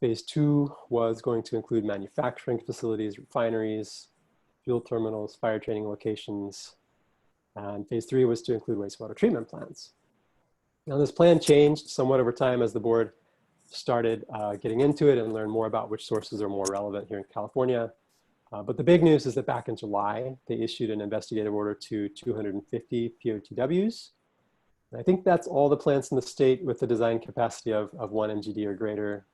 Phase 2 was going to include manufacturing facilities, refineries, fuel terminals, fire training locations. And phase 3 was to include wastewater treatment plants. Now this plan changed somewhat over time as the board started getting into it and learned more about which sources are more relevant here in California. But the big news is that back in July, they issued an investigative order to 250 POTWs. And I think that's all the plants in the state with the design capacity of 1 MGD or greater.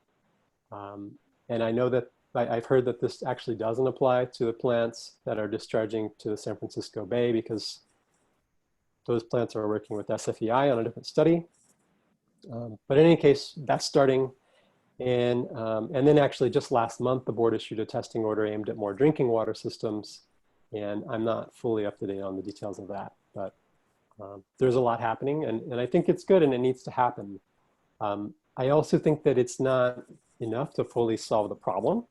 And I know that I've heard that this actually doesn't apply to the plants that are discharging to the San Francisco Bay because those plants are working with SFEI on a different study. But in any case, that's starting. And then actually just last month, the board issued a testing order aimed at more drinking water systems. And I'm not fully up to date on the details of that, but there's a lot happening and I think it's good and it needs to happen. I also think that it's not enough to fully solve the problem.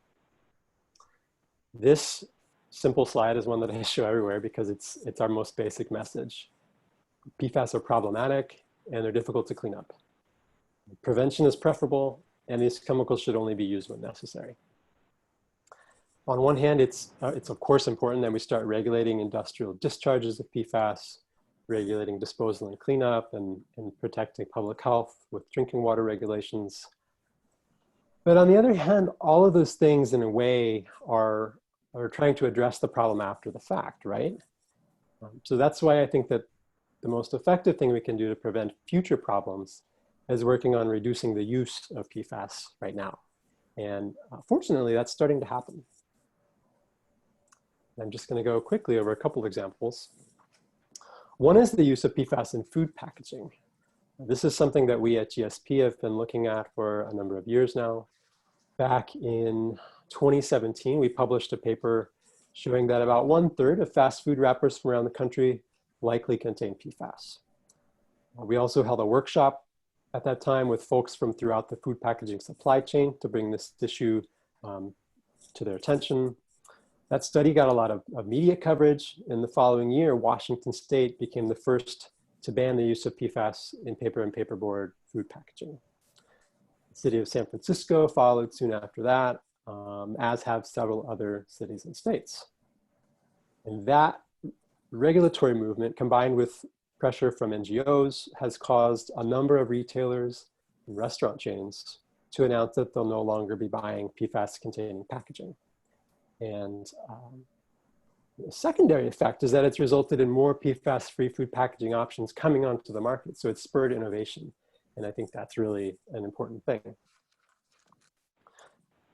This simple slide is one that I show everywhere because it's our most basic message. PFAS are problematic and they're difficult to clean up. Prevention is preferable and these chemicals should only be used when necessary. On one hand, it's of course important that we start regulating industrial discharges of PFAS, regulating disposal and cleanup, and protecting public health with drinking water regulations. But on the other hand, all of those things in a way are trying to address the problem after the fact, right? So that's why I think that the most effective thing we can do to prevent future problems is working on reducing the use of PFAS right now. And fortunately, that's starting to happen. I'm just going to go quickly over a couple of examples. One is the use of PFAS in food packaging. This is something that we at GSP have been looking at for a number of years now. Back in 2017, we published a paper showing that about 1/3 of fast food wrappers from around the country likely contain PFAS. We also held a workshop at that time with folks from throughout the food packaging supply chain to bring this issue to their attention. That study got a lot of media coverage. In the following year, Washington State became the first to ban the use of PFAS in paper and paperboard food packaging. The city of San Francisco followed soon after that, as have several other cities and states. And that regulatory movement, combined with pressure from NGOs, has caused a number of retailers and restaurant chains to announce that they'll no longer be buying PFAS-containing packaging. And the secondary effect is that it's resulted in more PFAS-free food packaging options coming onto the market. So it's spurred innovation. And I think that's really an important thing.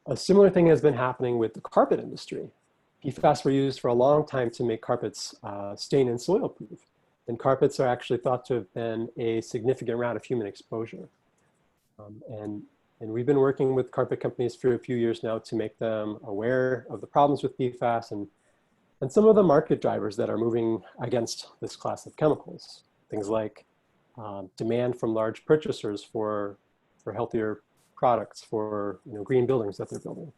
A similar thing has been happening with the carpet industry. PFAS were used for a long time to make carpets stain and soil proof. And carpets are actually thought to have been a significant route of human exposure. And we've been working with carpet companies for a few years now to make them aware of the problems with PFAS and some of the market drivers that are moving against this class of chemicals. Things like demand from large purchasers for healthier products, for green buildings that they're building,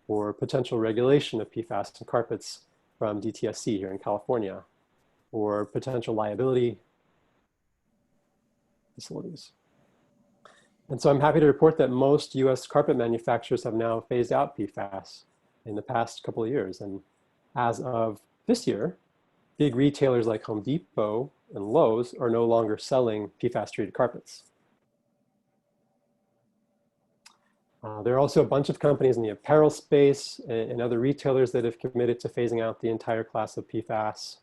or potential regulation of PFAS in carpets from DTSC here in California, or potential liability facilities. And so I'm happy to report that most US carpet manufacturers have now phased out PFAS in the past couple of years. And as of this year, big retailers like Home Depot and Lowe's are no longer selling PFAS-treated carpets. There are also a bunch of companies in the apparel space and other retailers that have committed to phasing out the entire class of PFAS.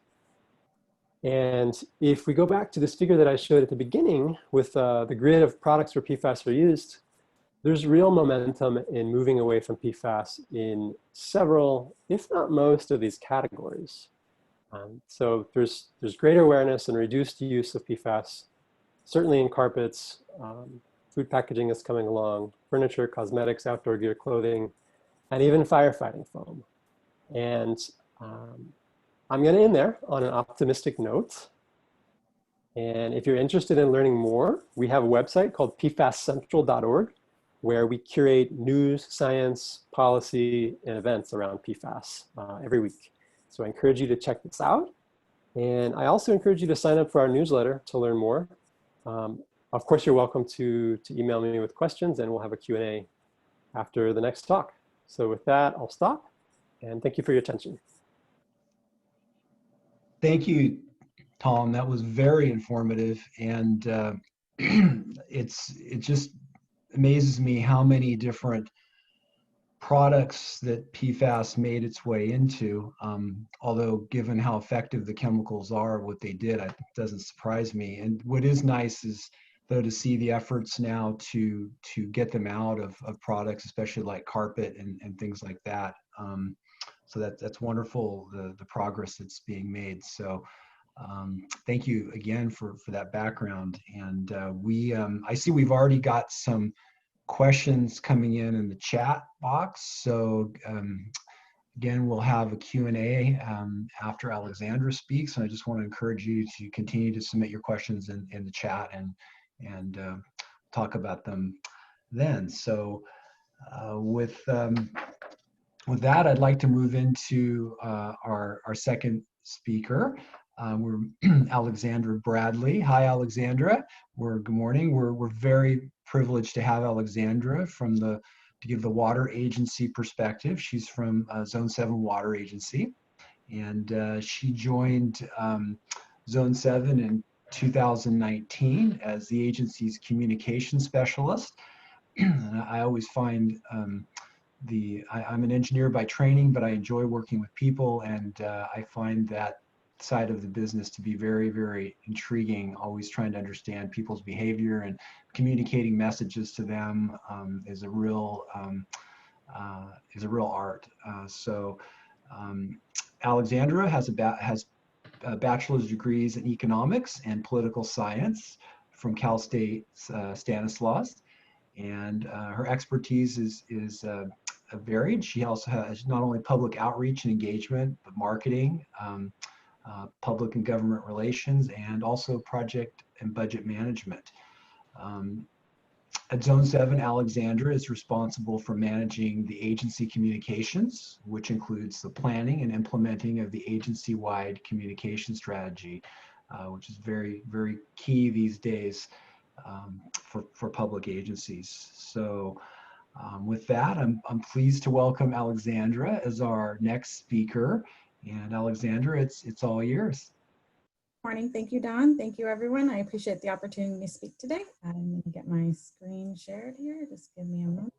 And if we go back to this figure that I showed at the beginning with the grid of products where PFAS are used, there's real momentum in moving away from PFAS in several, if not most, of these categories. So there's greater awareness and reduced use of PFAS, certainly in carpets. Food packaging is coming along, furniture, cosmetics, outdoor gear, clothing, and even firefighting foam. And I'm going to end there on an optimistic note. And if you're interested in learning more, we have a website called pfascentral.org, where we curate news, science, policy, and events around PFAS every week. So I encourage you to check this out. And I also encourage you to sign up for our newsletter to learn more. Of course, you're welcome to email me with questions, and we'll have a Q&A after the next talk. So with that, I'll stop, and thank you for your attention. Thank you, Tom. That was very informative, and it just amazes me how many different products that PFAS made its way into. Although given how effective the chemicals are, what they did, it doesn't surprise me. And what is nice is, though, to see the efforts now to get them out of products, especially like carpet and things like that. So that's wonderful, the progress that's being made. So thank you again for that background. And I see we've already got some questions coming in the chat box. So again, we'll have a Q&A after Alexandra speaks. And I just want to encourage you to continue to submit your questions in the chat and talk about them then. So with that, I'd like to move into our second speaker. We're Alexandra Bradley. Hi, Alexandra. Good morning. We're very privileged to have Alexandra to give the water agency perspective. She's from Zone 7 Water Agency, and she joined Zone 7 in 2019 as the agency's communication specialist. And I always find I'm an engineer by training, but I enjoy working with people, and I find that side of the business to be very, very intriguing. Always trying to understand people's behavior and communicating messages to them is a real art. Alexandra has bachelor's degrees in economics and political science from Cal State Stanislaus, and her expertise is varied. She also has not only public outreach and engagement, but marketing, public and government relations, and also project and budget management. At Zone 7, Alexandra is responsible for managing the agency communications, which includes the planning and implementing of the agency-wide communication strategy, which is very, very key these days for public agencies. So with that, I'm pleased to welcome Alexandra as our next speaker. And Alexandra, it's all yours. Morning. Thank you, Don. Thank you, everyone. I appreciate the opportunity to speak today. I'm going to get my screen shared here. Just give me a moment.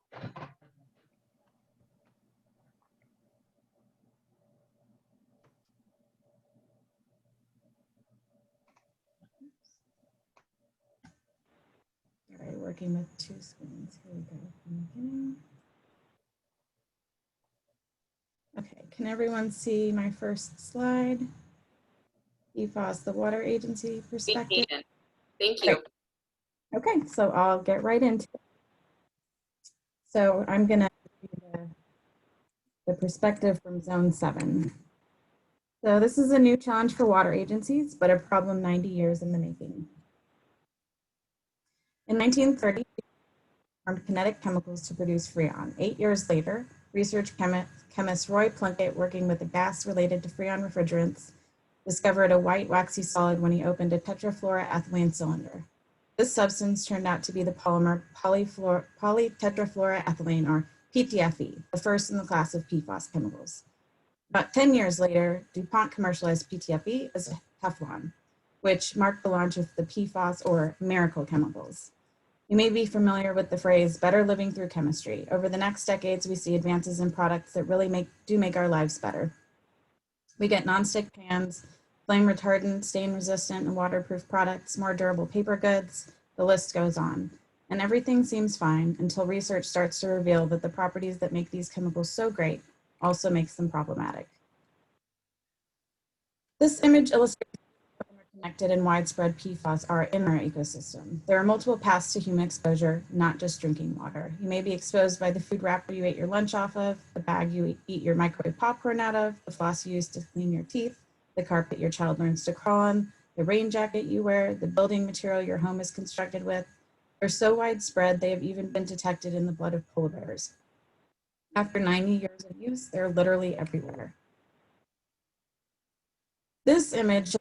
All right, working with two screens. Here we go from the beginning. Okay, can everyone see my first slide? PFAS, the water agency perspective. Thank you. Okay, so I'll get right into it. So I'm going to do the perspective from Zone 7. So this is a new challenge for water agencies, but a problem 90 years in the making. In 1930, we formed kinetic chemicals to produce Freon. 8 years later, research chemist Roy Plunkett, working with a gas related to Freon refrigerants, discovered a white waxy solid when he opened a tetrafluoroethylene cylinder. This substance turned out to be the polymer polytetrafluoroethylene, or PTFE, the first in the class of PFAS chemicals. About 10 years later, DuPont commercialized PTFE as Teflon, which marked the launch of the PFAS, or miracle chemicals. You may be familiar with the phrase, better living through chemistry. Over the next decades, we see advances in products that really make our lives better. We get nonstick pans, flame retardant, stain resistant and waterproof products, more durable paper goods, the list goes on. And everything seems fine until research starts to reveal that the properties that make these chemicals so great also makes them problematic. This image illustrates how interconnected and widespread PFAS are in our ecosystem. There are multiple paths to human exposure, not just drinking water. You may be exposed by the food wrapper you ate your lunch off of, the bag you eat your microwave popcorn out of, the floss you use to clean your teeth, the carpet your child learns to crawl on, the rain jacket you wear, the building material your home is constructed with. They're so widespread, they have even been detected in the blood of polar bears. After 90 years of use, they're literally everywhere. This image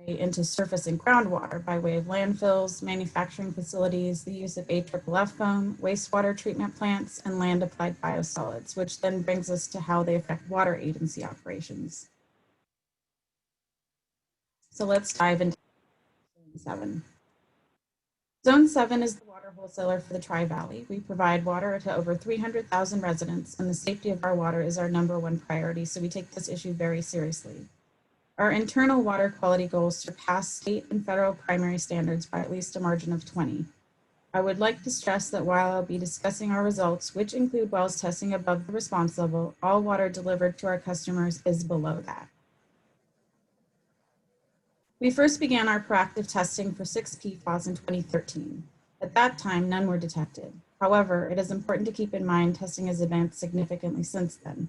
into surface and groundwater by way of landfills, manufacturing facilities, the use of AFFF foam, wastewater treatment plants, and land-applied biosolids, which then brings us to how they affect water agency operations. So let's dive into Zone 7. Zone 7 is the water wholesaler for the Tri-Valley. We provide water to over 300,000 residents, and the safety of our water is our #1 priority, so we take this issue very seriously. Our internal water quality goals surpass state and federal primary standards by at least a margin of 20. I would like to stress that while I'll be discussing our results, which include wells testing above the response level, all water delivered to our customers is below that. We first began our proactive testing for 6 PFAS in 2013. At that time, none were detected. However, it is important to keep in mind testing has advanced significantly since then.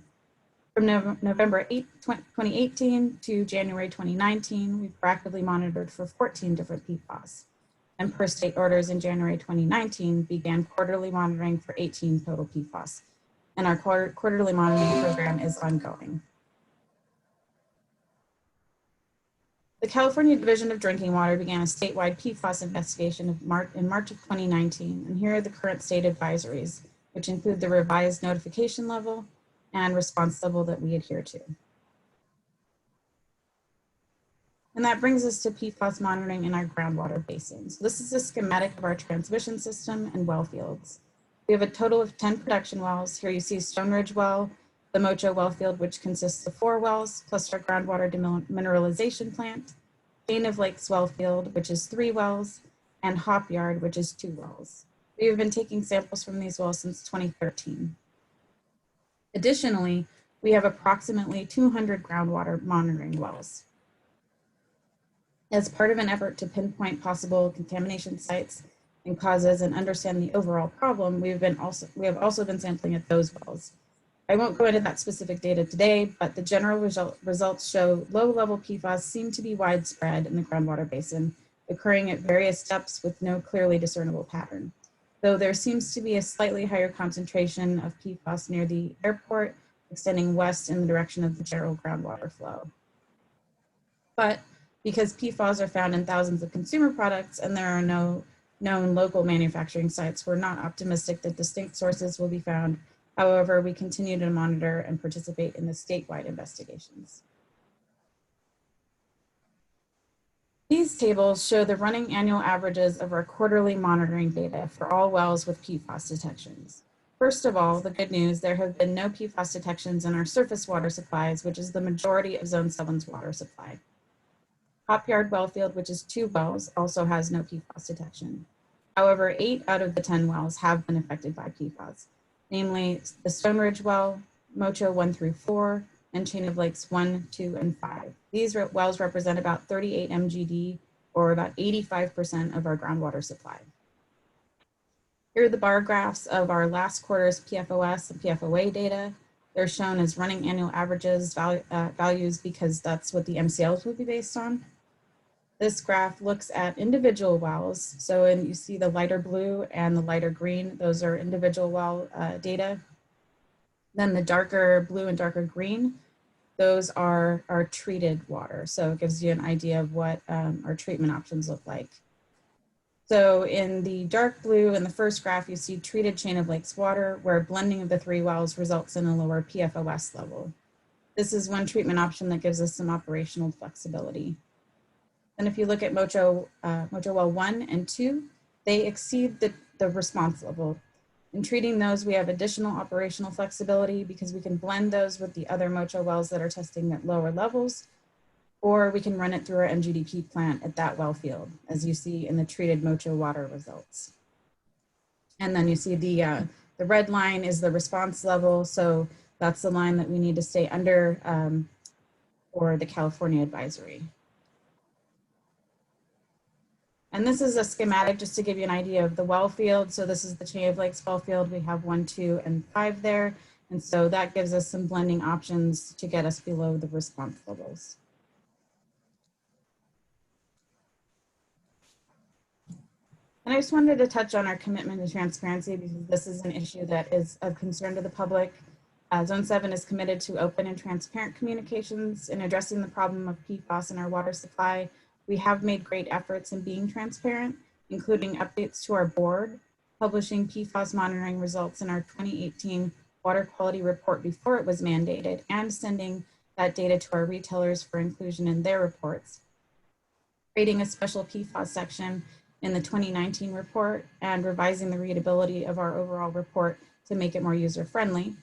From November 8, 2018 to January 2019, we proactively monitored for 14 different PFAS. And per state orders in January 2019, began quarterly monitoring for 18 total PFAS. And our quarterly monitoring program is ongoing. The California Division of Drinking Water began a statewide PFAS investigation in March of 2019. And here are the current state advisories, which include the revised notification level and response level that we adhere to. And that brings us to PFAS monitoring in our groundwater basins. This is a schematic of our transmission system and well fields. We have a total of 10 production wells. Here you see Stone Ridge well, the Mocho well field, which consists of 4 wells, plus our groundwater demineralization plant, Chain of Lakes well field, which is 3 wells, and Hop Yard, which is 2 wells. We have been taking samples from these wells since 2013. Additionally, we have approximately 200 groundwater monitoring wells. As part of an effort to pinpoint possible contamination sites and causes and understand the overall problem, we have also been sampling at those wells. I won't go into that specific data today, but the general results show low-level PFAS seem to be widespread in the groundwater basin, occurring at various steps with no clearly discernible pattern. Though there seems to be a slightly higher concentration of PFAS near the airport, extending west in the direction of the general groundwater flow. But because PFAS are found in thousands of consumer products and there are no known local manufacturing sites, we're not optimistic that distinct sources will be found. However, we continue to monitor and participate in the statewide investigations. These tables show the running annual averages of our quarterly monitoring data for all wells with PFAS detections. First of all, the good news, there have been no PFAS detections in our surface water supplies, which is the majority of Zone 7's water supply. Hop Yard well field, which is 2 wells, also has no PFAS detection. However, 8 out of the 10 wells have been affected by PFAS, namely the Stone Ridge well, Mocho 1 through 4, and Chain of Lakes 1, 2, and 5. These wells represent about 38 MGD, or about 85% of our groundwater supply. Here are the bar graphs of our last quarter's PFOS and PFOA data. They're shown as running annual averages values because that's what the MCLs will be based on. This graph looks at individual wells. So you see the lighter blue and the lighter green, those are individual well data. Then the darker blue and darker green, those are our treated water. So it gives you an idea of what our treatment options look like. So in the dark blue in the first graph, you see treated Chain of Lakes water, where blending of the 3 wells results in a lower PFOS level. This is one treatment option that gives us some operational flexibility. And if you look at Mocho well 1 and 2, they exceed the response level. In treating those, we have additional operational flexibility because we can blend those with the other Mocho wells that are testing at lower levels, or we can run it through our MGDP plant at that well field, as you see in the treated Mocho water results. And then you see the red line is the response level, so that's the line that we need to stay under for the California advisory. And this is a schematic just to give you an idea of the well field. So this is the Chain of Lakes well field. We have 1, 2, and 5 there. And so that gives us some blending options to get us below the response levels. And I just wanted to touch on our commitment to transparency because this is an issue that is of concern to the public. Zone 7 is committed to open and transparent communications in addressing the problem of PFAS in our water supply. We have made great efforts in being transparent, including updates to our board, publishing PFAS monitoring results in our 2018 water quality report before it was mandated, and sending that data to our retailers for inclusion in their reports, creating a special PFAS section in the 2019 report, and revising the readability of our overall report to make it more user-friendly,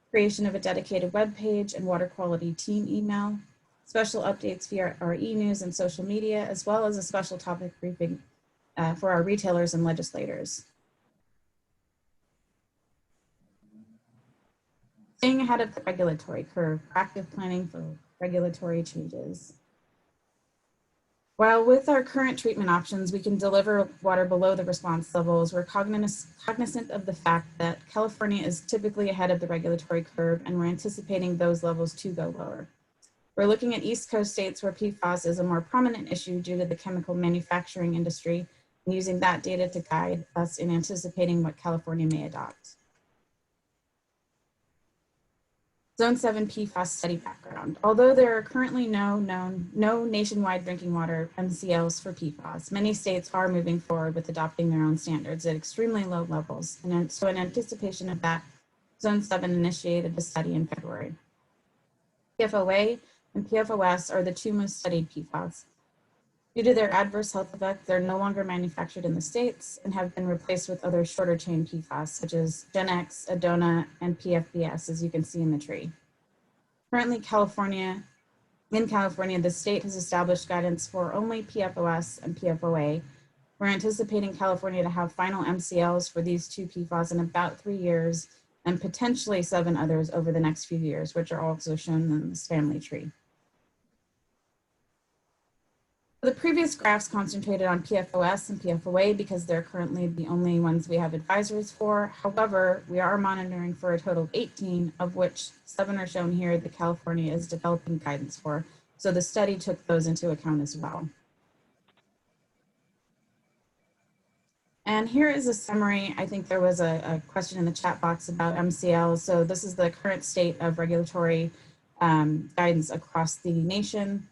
creation of a dedicated web page and water quality team email, special updates via our e-news and social media, as well as a special topic briefing for our retailers and legislators. Staying ahead of the regulatory curve, proactive planning for regulatory changes. While with our current treatment options, we can deliver water below the response levels, we're cognizant of the fact that California is typically ahead of the regulatory curve, and we're anticipating those levels to go lower. We're looking at East Coast states where PFAS is a more prominent issue due to the chemical manufacturing industry, and using that data to guide us in anticipating what California may adopt. Zone 7 PFAS study background. Although there are currently no nationwide drinking water MCLs for PFAS, many states are moving forward with adopting their own standards at extremely low levels. And so in anticipation of that, Zone 7 initiated the study in February. PFOA and PFOS are the two most studied PFAS. Due to their adverse health effects, they're no longer manufactured in the States and have been replaced with other shorter chain PFAS, such as Gen-X, Adona, and PFBS, as you can see in the tree. Currently, in California, the state has established guidance for only PFOS and PFOA. We're anticipating California to have final MCLs for these two PFAS in about 3 years, and potentially 7 others over the next few years, which are also shown in this family tree. The previous graphs concentrated on PFOS and PFOA because they're currently the only ones we have advisories for. However, we are monitoring for a total of 18, of which 7 are shown here that California is developing guidance for. So the study took those into account as well. And here is a summary. I think there was a question in the chat box about MCL. So this is the current state of regulatory guidance across the nation.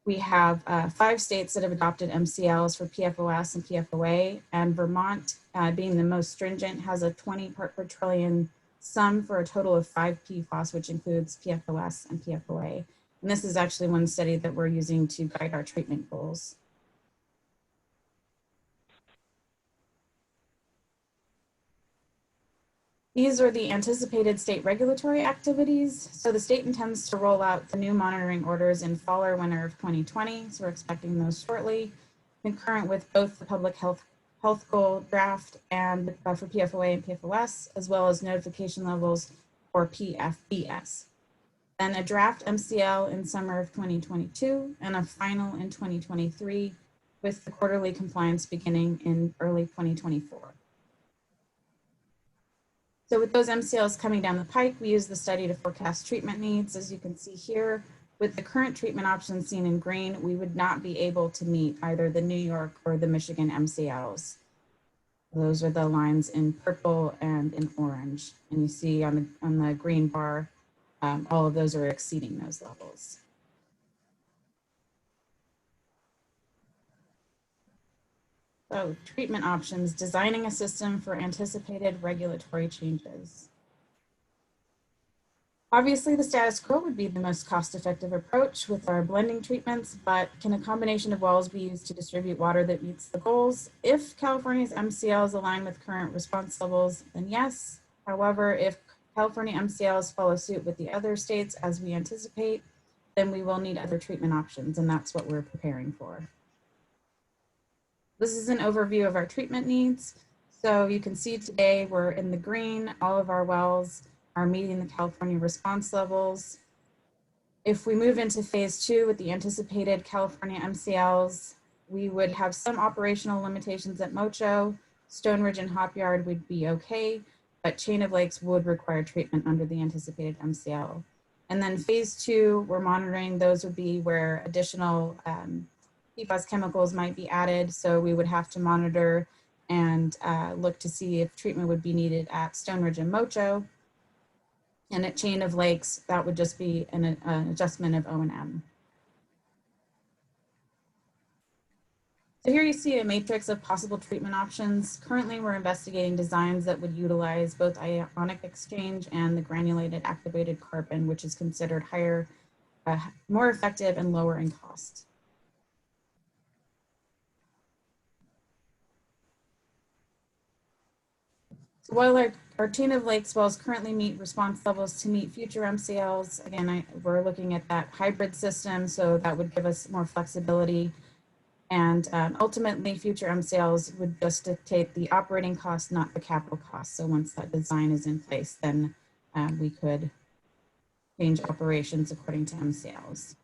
We have 5 states that have adopted MCLs for PFOS and PFOA, and Vermont, being the most stringent, has a 20 part per trillion sum for a total of 5 PFAS, which includes PFOS and PFOA. And this is actually one study that we're using to guide our treatment goals. These are the anticipated state regulatory activities. So the state intends to roll out the new monitoring orders in fall or winter of 2020. So we're expecting those shortly, concurrent with both the public health goal draft and for PFOA and PFOS, as well as notification levels for PFBS. Then a draft MCL in summer of 2022 and a final in 2023, with the quarterly compliance beginning in early 2024. So with those MCLs coming down the pike, we use the study to forecast treatment needs. As you can see here, with the current treatment options seen in green, we would not be able to meet either the New York or the Michigan MCLs. Those are the lines in purple and in orange. And you see on the green bar, all of those are exceeding those levels. So treatment options, designing a system for anticipated regulatory changes. Obviously, the status quo would be the most cost-effective approach with our blending treatments, but can a combination of wells be used to distribute water that meets the goals? If California's MCLs align with current response levels, then yes. However, if California MCLs follow suit with the other states as we anticipate, then we will need other treatment options, and that's what we're preparing for. This is an overview of our treatment needs. So you can see today we're in the green. All of our wells are meeting the California response levels. If we move into phase 2 with the anticipated California MCLs, we would have some operational limitations at Mocho. Stone Ridge and Hop Yard would be okay, but Chain of Lakes would require treatment under the anticipated MCL. And then phase 2, we're monitoring. Those would be where additional PFAS chemicals might be added. So we would have to monitor and look to see if treatment would be needed at Stone Ridge and Mocho. And at Chain of Lakes, that would just be an adjustment of O&M. So here you see a matrix of possible treatment options. Currently, we're investigating designs that would utilize both ionic exchange and the granulated activated carbon, which is considered higher, more effective and lower in cost. So while our Chain of Lakes wells currently meet response levels to meet future MCLs, again, we're looking at that hybrid system, so that would give us more flexibility. And ultimately, future MCLs would just dictate the operating cost, not the capital cost. So once that design is in place, then we could change operations according to MCLs.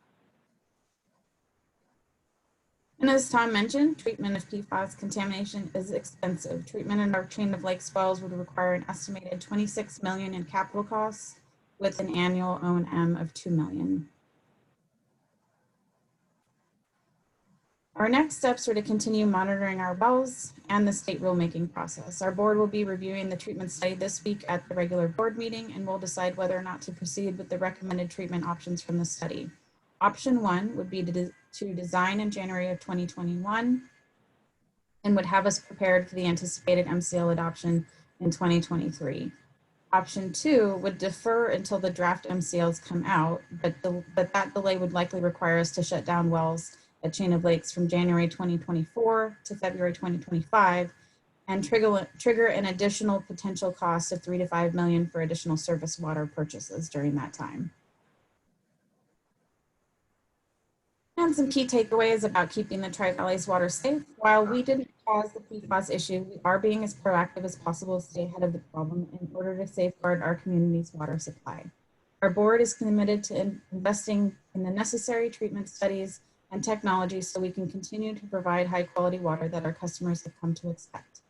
And as Tom mentioned, treatment of PFAS contamination is expensive. Treatment in our Chain of Lakes wells would require an estimated $26 million in capital costs with an annual O&M of $2 million. Our next steps are to continue monitoring our wells and the state rulemaking process. Our board will be reviewing the treatment study this week at the regular board meeting, and we'll decide whether or not to proceed with the recommended treatment options from the study. Option 1 would be to design in January of 2021 and would have us prepared for the anticipated MCL adoption in 2023. Option 2 would defer until the draft MCLs come out, but that delay would likely require us to shut down wells at Chain of Lakes from January 2024 to February 2025 and trigger an additional potential cost of $3 to $5 million for additional surface water purchases during that time. And some key takeaways about keeping the Tri-Valley's water safe. While we didn't cause the PFAS issue, we are being as proactive as possible to stay ahead of the problem in order to safeguard our community's water supply. Our board is committed to investing in the necessary treatment studies and technology so we can continue to provide high quality water that our customers have come to expect.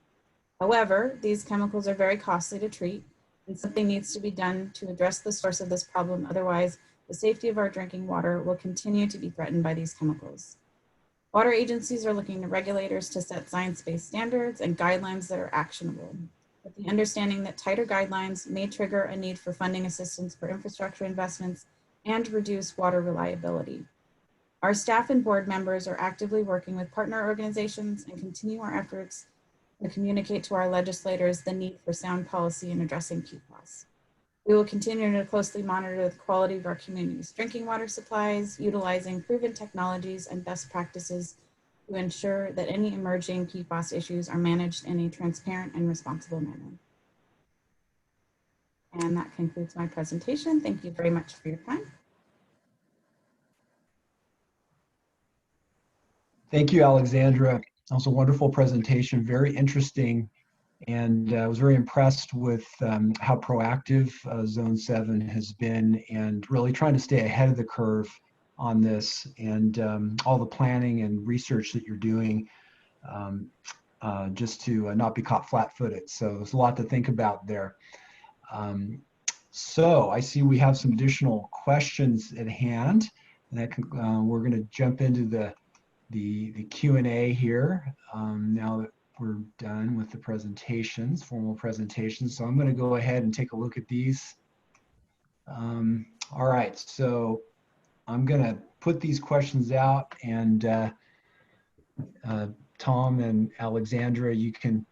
However, these chemicals are very costly to treat, and something needs to be done to address the source of this problem. Otherwise, the safety of our drinking water will continue to be threatened by these chemicals. Water agencies are looking to regulators to set science-based standards and guidelines that are actionable, with the understanding that tighter guidelines may trigger a need for funding assistance for infrastructure investments and reduce water reliability. Our staff and board members are actively working with partner organizations and continue our efforts to communicate to our legislators the need for sound policy in addressing PFAS. We will continue to closely monitor the quality of our community's drinking water supplies, utilizing proven technologies and best practices to ensure that any emerging PFAS issues are managed in a transparent and responsible manner. And that concludes my presentation. Thank you very much for your time. Thank you, Alexandra. That was a wonderful presentation, very interesting. And I was very impressed with how proactive Zone 7 has been and really trying to stay ahead of the curve on this and all the planning and research that you're doing just to not be caught flat-footed. So there's a lot to think about there. So I see we have some additional questions at hand, and we're going to jump into the Q&A here now that we're done with the presentations, formal presentations. So I'm going to go ahead and take a look at these. All right, so I'm going to put these questions out, and Tom and Alexandra, you can,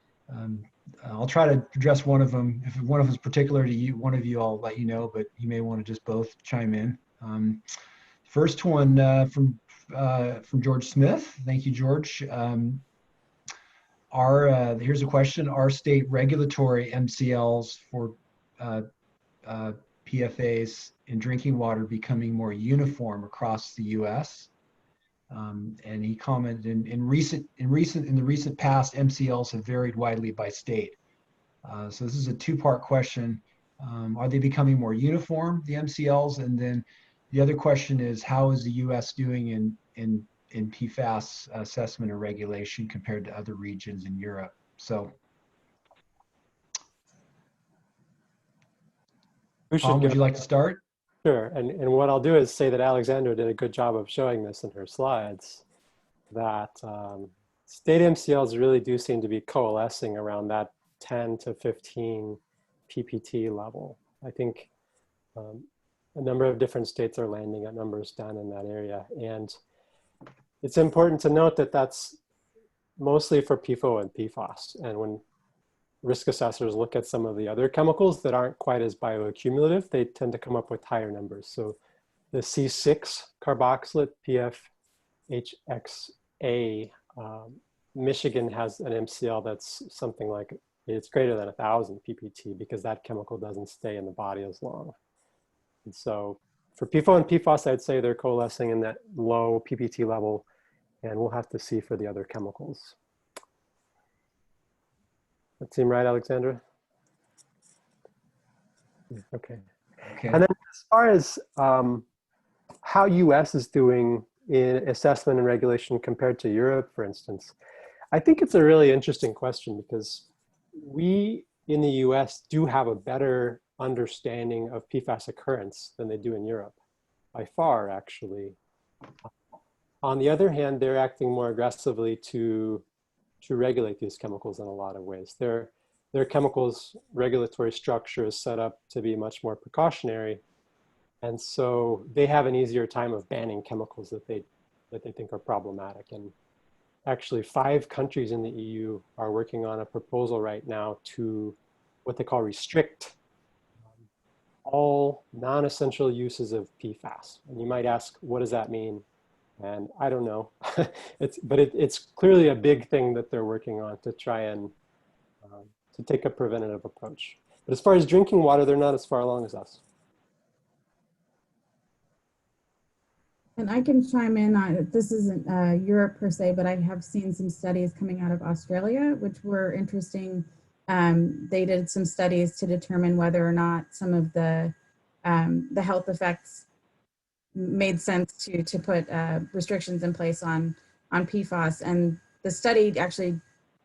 I'll try to address one of them. If one of them is particular to you, one of you, I'll let you know, but you may want to just both chime in. First one from George Smith. Thank you, George. Here's a question: are state regulatory MCLs for PFAS in drinking water becoming more uniform across the U.S.? And he commented, in the recent past, MCLs have varied widely by state. So this is a two-part question. Are they becoming more uniform, the MCLs? And then the other question is, how is the U.S. doing in PFAS assessment or regulation compared to other regions in Europe? So, Tom, would you like to start? Sure, and what I'll do is say that Alexandra did a good job of showing this in her slides, that state MCLs really do seem to be coalescing around that 10 to 15 PPT level. I think a number of different states are landing at numbers down in that area. And it's important to note that that's mostly for PFOA and PFAS. And when risk assessors look at some of the other chemicals that aren't quite as bioaccumulative, they tend to come up with higher numbers. So the C6 carboxylate PFHXA, Michigan has an MCL that's something like, it's greater than 1,000 PPT because that chemical doesn't stay in the body as long. And so for PFOA and PFAS, I'd say they're coalescing in that low PPT level, and we'll have to see for the other chemicals. That seem right, Alexandra? Okay. And then as far as how US is doing in assessment and regulation compared to Europe, for instance, I think it's a really interesting question because we in the US do have a better understanding of PFAS occurrence than they do in Europe, by far actually. On the other hand, they're acting more aggressively to regulate these chemicals in a lot of ways. Their chemicals regulatory structure is set up to be much more precautionary. And so they have an easier time of banning chemicals that they think are problematic. And actually 5 countries in the EU are working on a proposal right now to what they call restrict all non-essential uses of PFAS. And you might ask, what does that mean? And I don't know, but it's clearly a big thing that they're working on to try and to take a preventative approach. But as far as drinking water, they're not as far along as us. And I can chime in on, this isn't Europe per se, but I have seen some studies coming out of Australia, which were interesting. They did some studies to determine whether or not some of the health effects made sense to put restrictions in place on PFAS. And the study actually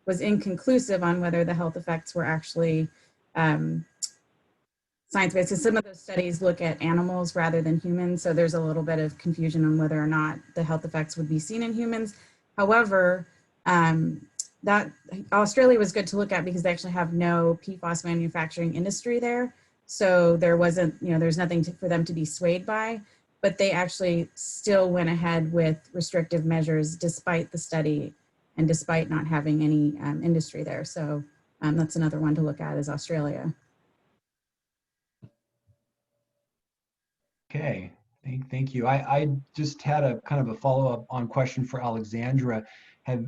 was inconclusive on whether the health effects were actually science-based. So some of those studies look at animals rather than humans. So there's a little bit of confusion on whether or not the health effects would be seen in humans. However, that Australia was good to look at because they actually have no PFAS manufacturing industry there. So there wasn't, there's nothing for them to be swayed by, but they actually still went ahead with restrictive measures despite the study and despite not having any industry there. So that's another one to look at is Australia. Okay, thank you. I just had a kind of a follow-up on question for Alexandra. Have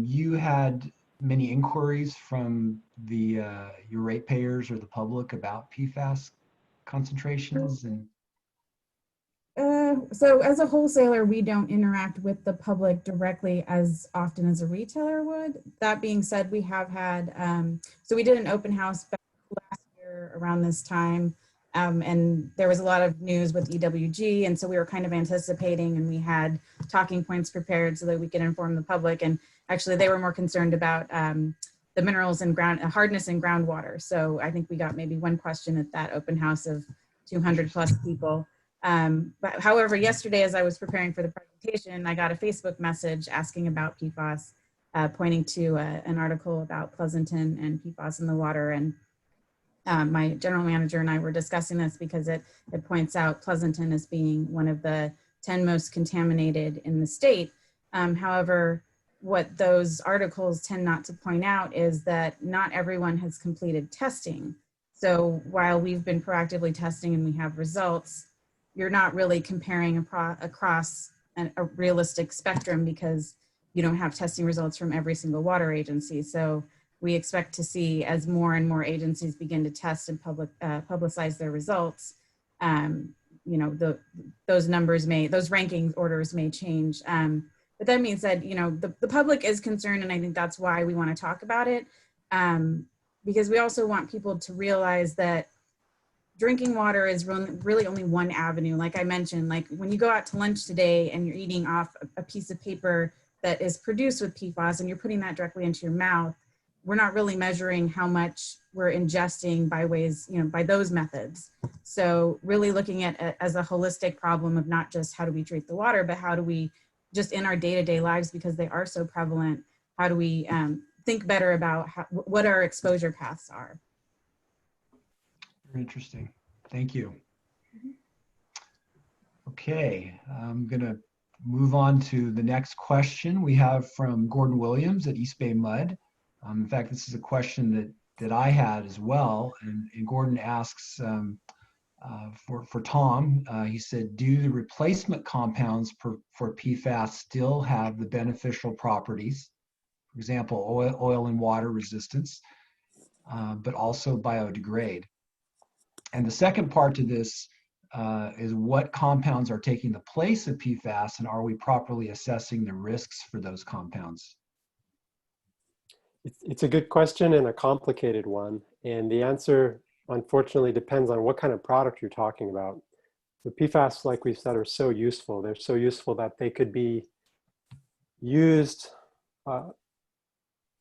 you had many inquiries from your ratepayers or the public about PFAS concentrations? And so as a wholesaler, we don't interact with the public directly as often as a retailer would. That being said, we have had, so we did an open house back last year around this time. And there was a lot of news with EWG. And so we were kind of anticipating, and we had talking points prepared so that we could inform the public. And actually they were more concerned about the minerals and hardness in groundwater. So I think we got maybe one question at that open house of 200 plus people. But however, yesterday, as I was preparing for the presentation, I got a Facebook message asking about PFAS, pointing to an article about Pleasanton and PFAS in the water. And my general manager and I were discussing this because it points out Pleasanton as being one of the 10 most contaminated in the state. However, what those articles tend not to point out is that not everyone has completed testing. So while we've been proactively testing and we have results, you're not really comparing across a realistic spectrum because you don't have testing results from every single water agency. So we expect to see, as more and more agencies begin to test and publicize their results, those numbers those ranking orders may change. But that being said, the public is concerned, and I think that's why we want to talk about it, because we also want people to realize that drinking water is really only one avenue. Like I mentioned, like when you go out to lunch today and you're eating off a piece of paper that is produced with PFAS and you're putting that directly into your mouth, we're not really measuring how much we're ingesting by ways, by those methods. So really looking at it as a holistic problem of not just how do we treat the water, but how do we just in our day-to-day lives, because they are so prevalent, how do we think better about what our exposure paths are. Very interesting. Thank you. Okay, I'm going to move on to the next question we have from Gordon Williams at East Bay Mud. In fact, this is a question that I had as well. And Gordon asks for Tom, he said, do the replacement compounds for PFAS still have the beneficial properties? For example, oil and water resistance, but also biodegrade. And the second part to this is what compounds are taking the place of PFAS, and are we properly assessing the risks for those compounds? It's a good question and a complicated one. And the answer, unfortunately, depends on what kind of product you're talking about. The PFAS, like we said, are so useful. They're so useful that they could be used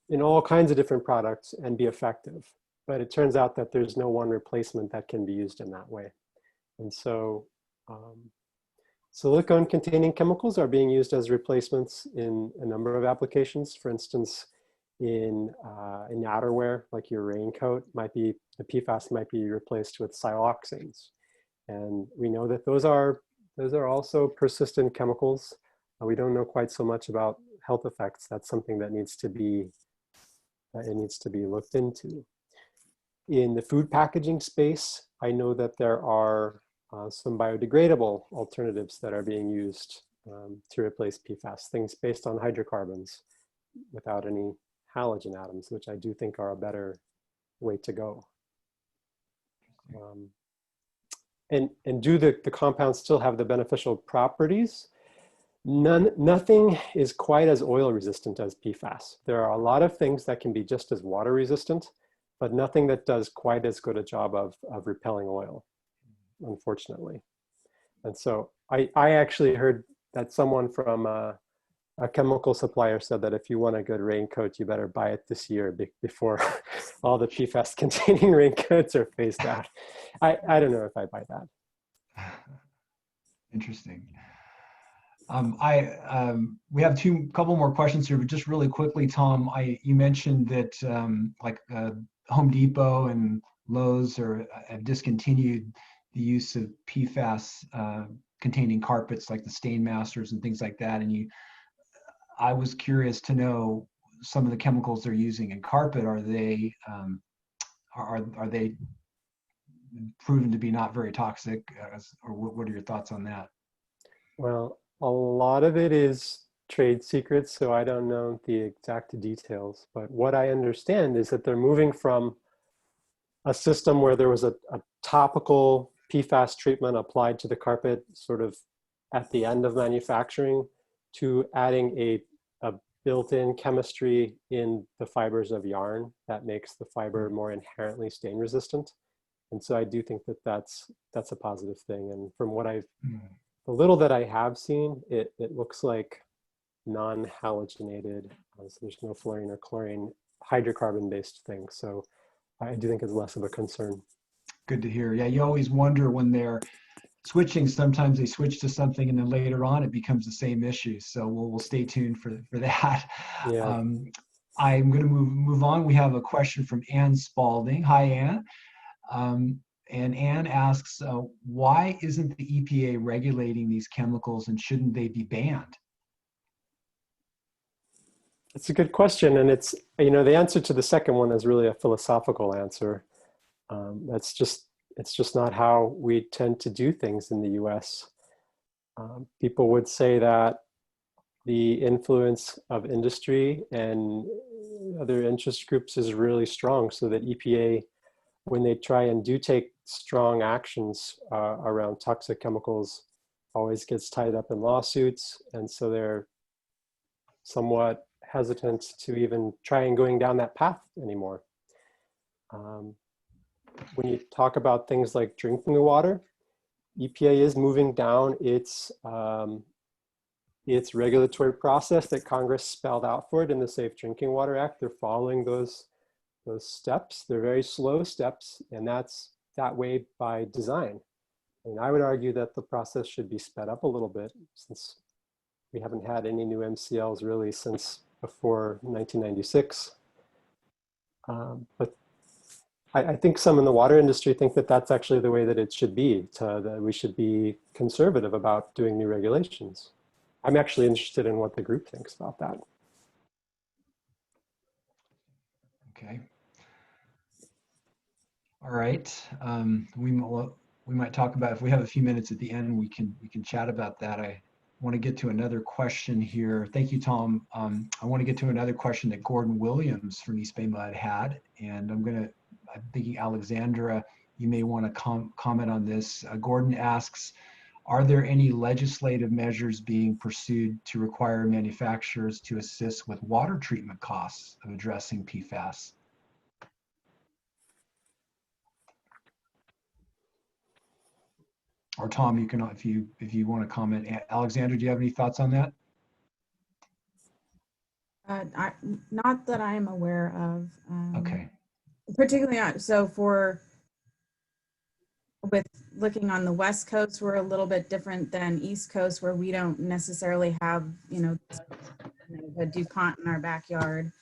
in all kinds of different products and be effective. But it turns out that there's no one replacement that can be used in that way. And so silicone-containing chemicals are being used as replacements in a number of applications. For instance, in outerwear, like your raincoat, the PFAS might be replaced with siloxanes. And we know that those are also persistent chemicals. We don't know quite so much about health effects. That's something that needs to be looked into. In the food packaging space, I know that there are some biodegradable alternatives that are being used to replace PFAS, things based on hydrocarbons without any halogen atoms, which I do think are a better way to go. And do the compounds still have the beneficial properties? Nothing is quite as oil resistant as PFAS. There are a lot of things that can be just as water resistant, but nothing that does quite as good a job of repelling oil, unfortunately. And so I actually heard that someone from a chemical supplier said that if you want a good raincoat, you better buy it this year before all the PFAS containing raincoats are phased out. I don't know if I buy that. Interesting. We have couple more questions here, but just really quickly, Tom, you mentioned that Home Depot and Lowe's have discontinued the use of PFAS containing carpets like the Stain Masters and things like that. And I was curious to know some of the chemicals they're using in carpet. Are they proven to be not very toxic, or what are your thoughts on that? Well, a lot of it is trade secrets, so I don't know the exact details. But what I understand is that they're moving from a system where there was a topical PFAS treatment applied to the carpet sort of at the end of manufacturing to adding a built-in chemistry in the fibers of yarn that makes the fiber more inherently stain resistant. And so I do think that that's a positive thing. And from what the little that I have seen, it looks like non-halogenated, so there's no fluorine or chlorine, hydrocarbon-based thing. So I do think it's less of a concern. Good to hear. Yeah, you always wonder when they're switching. Sometimes they switch to something and then later on it becomes the same issue. So we'll stay tuned for that. Yeah. I'm going to move on. We have a question from Ann Spalding. Hi, Ann. And Ann asks, why isn't the EPA regulating these chemicals, and shouldn't they be banned? It's a good question. And it's, the answer to the second one is really a philosophical answer. It's just not how we tend to do things in the US. People would say that the influence of industry and other interest groups is really strong, so that EPA, when they try and do take strong actions around toxic chemicals, always gets tied up in lawsuits. And so they're somewhat hesitant to even try and going down that path anymore. When you talk about things like drinking water, EPA is moving down its regulatory process that Congress spelled out for it in the Safe Drinking Water Act. They're following those steps. They're very slow steps, and that's that way by design. And I would argue that the process should be sped up a little bit, since we haven't had any new MCLs really since before 1996. But I think some in the water industry think that that's actually the way that it should be, that we should be conservative about doing new regulations. I'm actually interested in what the group thinks about that. Okay. All right. We might talk about, if we have a few minutes at the end, we can chat about that. I want to get to another question here. Thank you, Tom. I want to get to another question that Gordon Williams from East Bay Mud had, and I'm thinking Alexandra, you may want to comment on this. Gordon asks, are there any legislative measures being pursued to require manufacturers to assist with water treatment costs of addressing PFAS? Or Tom, you can, if you want to comment. Alexandra, do you have any thoughts on that? Not that I'm aware of. Okay. Particularly, with looking on the West Coast, we're a little bit different than East Coast, where we don't necessarily have, a DuPont in our backyard.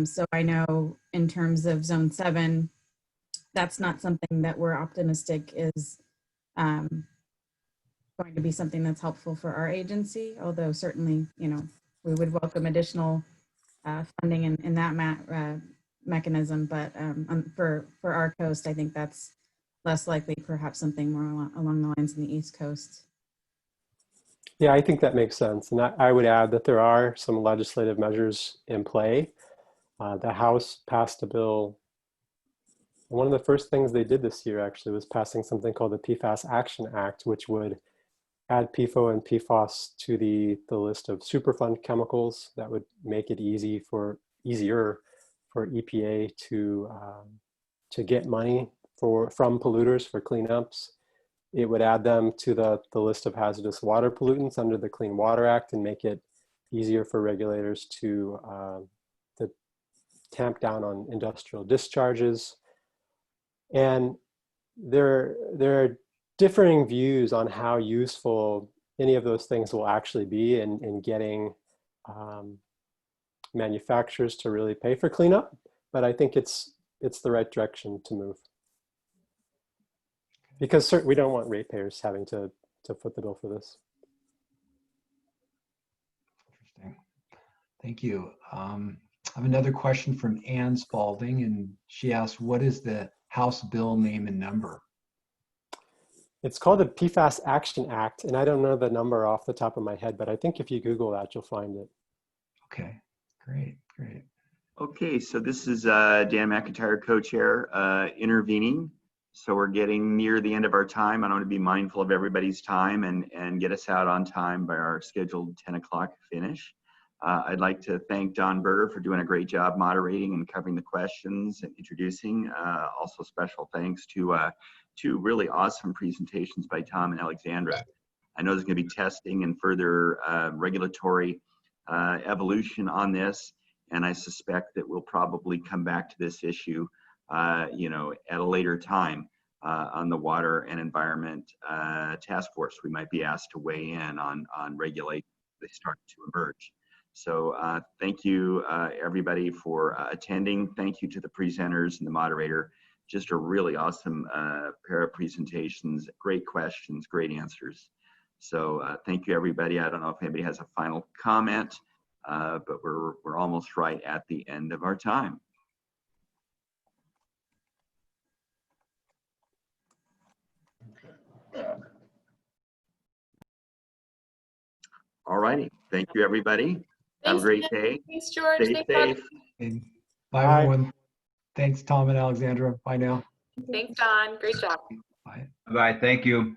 So I know in terms of Zone 7, that's not something that we're optimistic is going to be something that's helpful for our agency, although certainly, we would welcome additional funding in that mechanism. But for our coast, I think that's less likely, perhaps something more along the lines in the East Coast. Yeah, I think that makes sense. And I would add that there are some legislative measures in play. The House passed a bill. One of the first things they did this year actually was passing something called the PFAS Action Act, which would add PFOA and PFAS to the list of Superfund chemicals. That would make it easier for EPA to get money from polluters for cleanups. It would add them to the list of hazardous water pollutants under the Clean Water Act and make it easier for regulators to tamp down on industrial discharges. And there are differing views on how useful any of those things will actually be in getting manufacturers to really pay for cleanup. But I think it's the right direction to move. Because we don't want ratepayers having to foot the bill for this. Interesting. Thank you. I have another question from Ann Spalding, and she asked, what is the House bill name and number? It's called the PFAS Action Act, and I don't know the number off the top of my head, but I think if you Google that, you'll find it. Okay, great. Okay, so this is Dan McIntyre, co-chair, intervening. So we're getting near the end of our time. I want to be mindful of everybody's time and get us out on time by our scheduled 10 o'clock finish. I'd like to thank Don Berger for doing a great job moderating and covering the questions and introducing. Also special thanks to two really awesome presentations by Tom and Alexandra. I know there's going to be testing and further regulatory evolution on this, and I suspect that we'll probably come back to this issue at a later time on the Water and Environment Task Force. We might be asked to weigh in on regulations that start to emerge. So thank you, everybody, for attending. Thank you to the presenters and the moderator. Just a really awesome pair of presentations, great questions, great answers. So thank you, everybody. I don't know if anybody has a final comment, but we're almost right at the end of our time. All righty. Thank you, everybody. Have a great day. Thanks, George. Stay safe. And bye, everyone. Thanks, Tom and Alexandra. Bye now. Thanks, Don. Great job. Bye. Bye. Thank you.